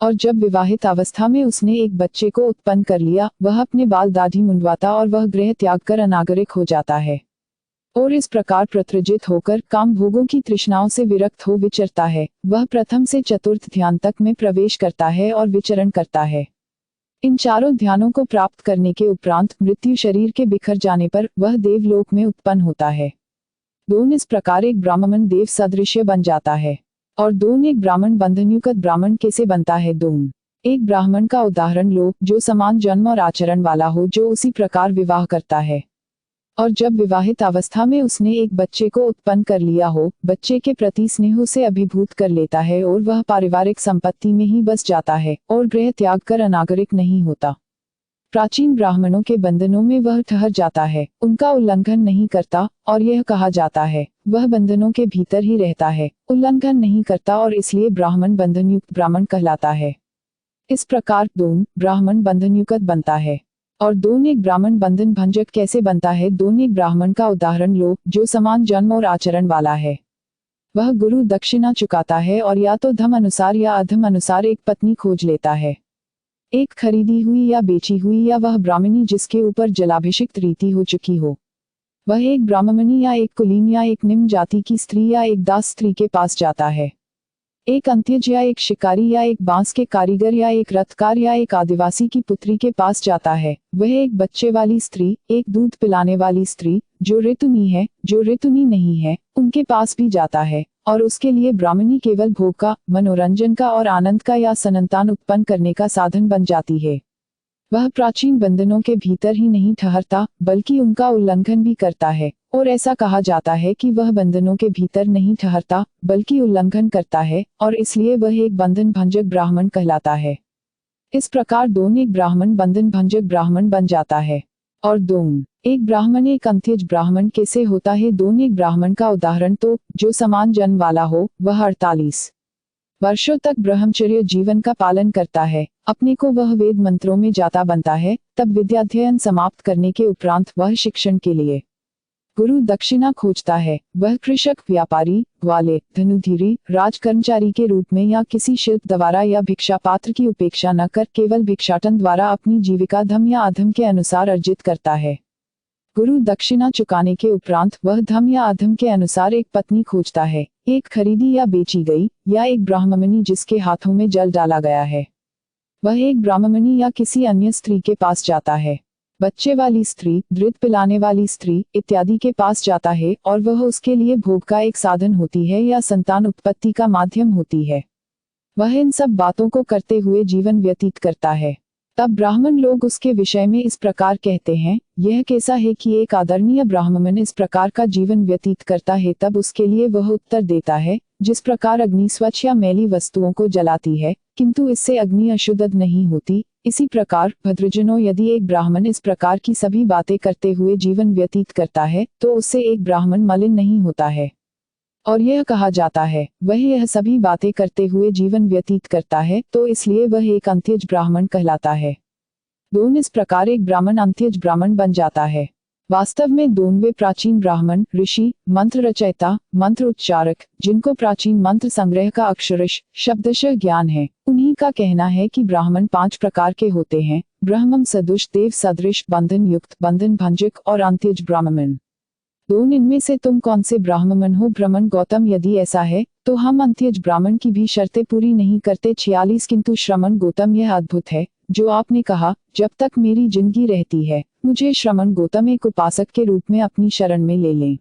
और जब विवाहित अवस्था में उसने एक बच्चे को उत्पन्न कर लिया, वह अपने बाल दाढ़ी मुंडवाता और वह गृह त्याग कर अनागरिक हो जाता है। और इस प्रकार प्रत्रजित होकर काम भोगों की तृष्णाओं से विरक्त हो विचरता है। वह प्रथम से चतुर्थ ध्यान तक में प्रवेश करता है और विचरण करता है। इन चारों ध्यानों को प्राप्त करने के उपरांत मृत्यु शरीर के बिखर जाने पर वह देवलोक में उत्पन्न होता है। 2 इस प्रकार एक ब्राह्मण देव सदृश्य बन जाता है। और 2 एक ब्राह्मण बंधनयुक्त ब्राह्मण कैसे बनता है? 2 एक ब्राह्मण का उदाहरण लो, जो समान जन्म और आचरण वाला हो, जो उसी प्रकार विवाह करता है। और जब विवाहित अवस्था में उसने एक बच्चे को उत्पन्न कर लिया हो, बच्चे के प्रति स्नेह से अभिभूत कर लेता है और वह पारिवारिक संपत्ति में ही बस जाता है और गृह त्याग कर अनागरिक नहीं होता। प्राचीन ब्राह्मणों के बंधनों में वह ठहर जाता है, उनका उल्लंघन नहीं करता, और यह कहा जाता है वह बंधनों के भीतर ही रहता है, उल्लंघन नहीं करता, और इसलिए ब्राह्मण बंधन युक्त ब्राह्मण कहलाता है। इस प्रकार दोन ब्राह्मण बंधन युक्त बनता है। और दोन एक ब्राह्मण बंधन भंजक कैसे बनता है? दोन एक ब्राह्मण का उदाहरण लो जो समान जन्म और आचरण वाला है। वह गुरु दक्षिणा चुकाता है और या तो धम अनुसार या अधम अनुसार एक पत्नी खोज लेता है। एक खरीदी हुई या बेची हुई, या वह ब्राह्मणी जिसके ऊपर जलाभिषिक्त रीति हो चुकी हो। वह एक ब्राह्मणी या एक कुलीन या एक निम्न जाति की स्त्री या एक दास स्त्री के पास जाता है। एक अंत्यज या एक शिकारी या एक बांस के कारीगर या एक रथकार या एक आदिवासी की पुत्री के पास जाता है। वह एक बच्चे वाली स्त्री, एक दूध पिलाने वाली स्त्री, जो ऋतुनी है, जो ऋतुनी नहीं है, उनके पास भी जाता है, और उसके लिए ब्राह्मणी केवल भोग का, मनोरंजन का और आनंद का या संतान उत्पन्न करने का साधन बन जाती है। वह प्राचीन बंधनों के भीतर ही नहीं ठहरता, बल्कि उनका उल्लंघन भी करता है, और ऐसा कहा जाता है कि वह बंधनों के भीतर नहीं ठहरता, बल्कि उल्लंघन करता है, और इसलिए वह एक बंधन भंजक ब्राह्मण कहलाता है। इस प्रकार दोन एक ब्राह्मण बंधन भंजक ब्राह्मण बन जाता है। और दोन एक ब्राह्मण एक अंत्यज ब्राह्मण कैसे होता है? दोन एक ब्राह्मण का उदाहरण तो जो समान जन्म वाला हो, वह 48 वर्षों तक ब्रह्मचर्य जीवन का पालन करता है, अपने को वह वेद मंत्रों में जाता बनता है, तब विद्याध्ययन समाप्त करने के उपरांत वह शिक्षण के लिए गुरु दक्षिणा खोजता है। वह कृषक, व्यापारी, ग्वाले, धनुधीरी, राजकर्मचारी के रूप में या किसी शिल्प द्वारा या भिक्षा पात्र की उपेक्षा न कर केवल भिक्षाटन द्वारा अपनी जीविका धम या अधम के अनुसार अर्जित करता है। गुरु दक्षिणा चुकाने के उपरांत वह धम या अधम के अनुसार एक पत्नी खोजता है, एक खरीदी या बेची गई, या एक ब्राह्मणी जिसके हाथों में जल डाला गया है। वह एक ब्राह्मणी या किसी अन्य स्त्री के पास जाता है, बच्चे वाली स्त्री, दूध पिलाने वाली स्त्री इत्यादि के पास जाता है, और वह उसके लिए भोग का एक साधन होती है या संतान उत्पत्ति का माध्यम होती है। वह इन सब बातों को करते हुए जीवन व्यतीत करता है। तब ब्राह्मण लोग उसके विषय में इस प्रकार कहते हैं, यह कैसा है कि एक आदरणीय ब्राह्मण इस प्रकार का जीवन व्यतीत करता है। तब उसके लिए वह उत्तर देता है, जिस प्रकार अग्नि स्वच्छ या मैली वस्तुओं को जलाती है, किंतु इससे अग्नि अशुद्ध नहीं होती, इसी प्रकार भद्रजनों, यदि एक ब्राह्मण इस प्रकार की सभी बातें करते हुए जीवन व्यतीत करता है, तो उससे एक ब्राह्मण मलिन नहीं होता है। और यह कहा जाता है, वह यह सभी बातें करते हुए जीवन व्यतीत करता है, तो इसलिए वह एक अंत्यज ब्राह्मण कहलाता है। दोन इस प्रकार एक ब्राह्मण अंत्यज ब्राह्मण बन जाता है। वास्तव में दोन वे प्राचीन ब्राह्मण, ऋषि, मंत्र रचयिता, मंत्र उच्चारक, जिनको प्राचीन मंत्र संग्रह का अक्षरश शब्दशः ज्ञान है, उन्हीं का कहना है कि ब्राह्मण 5 प्रकार के होते हैं: ब्रह्मम सदुष, देव सदृश, बंधन युक्त, बंधन भंजक और अंत्यज ब्राह्मण। दोन इनमें से तुम कौन से ब्राह्मण हो? ब्राह्मण गौतम, यदि ऐसा है तो हम अंत्यज ब्राह्मण की भी शर्तें पूरी नहीं करते। 46 किंतु श्रमण गौतम, यह अद्भुत है जो आपने कहा, जब तक मेरी जिंदगी रहती है मुझे श्रमण गौतम एक उपासक के रूप में अपनी शरण में ले लें।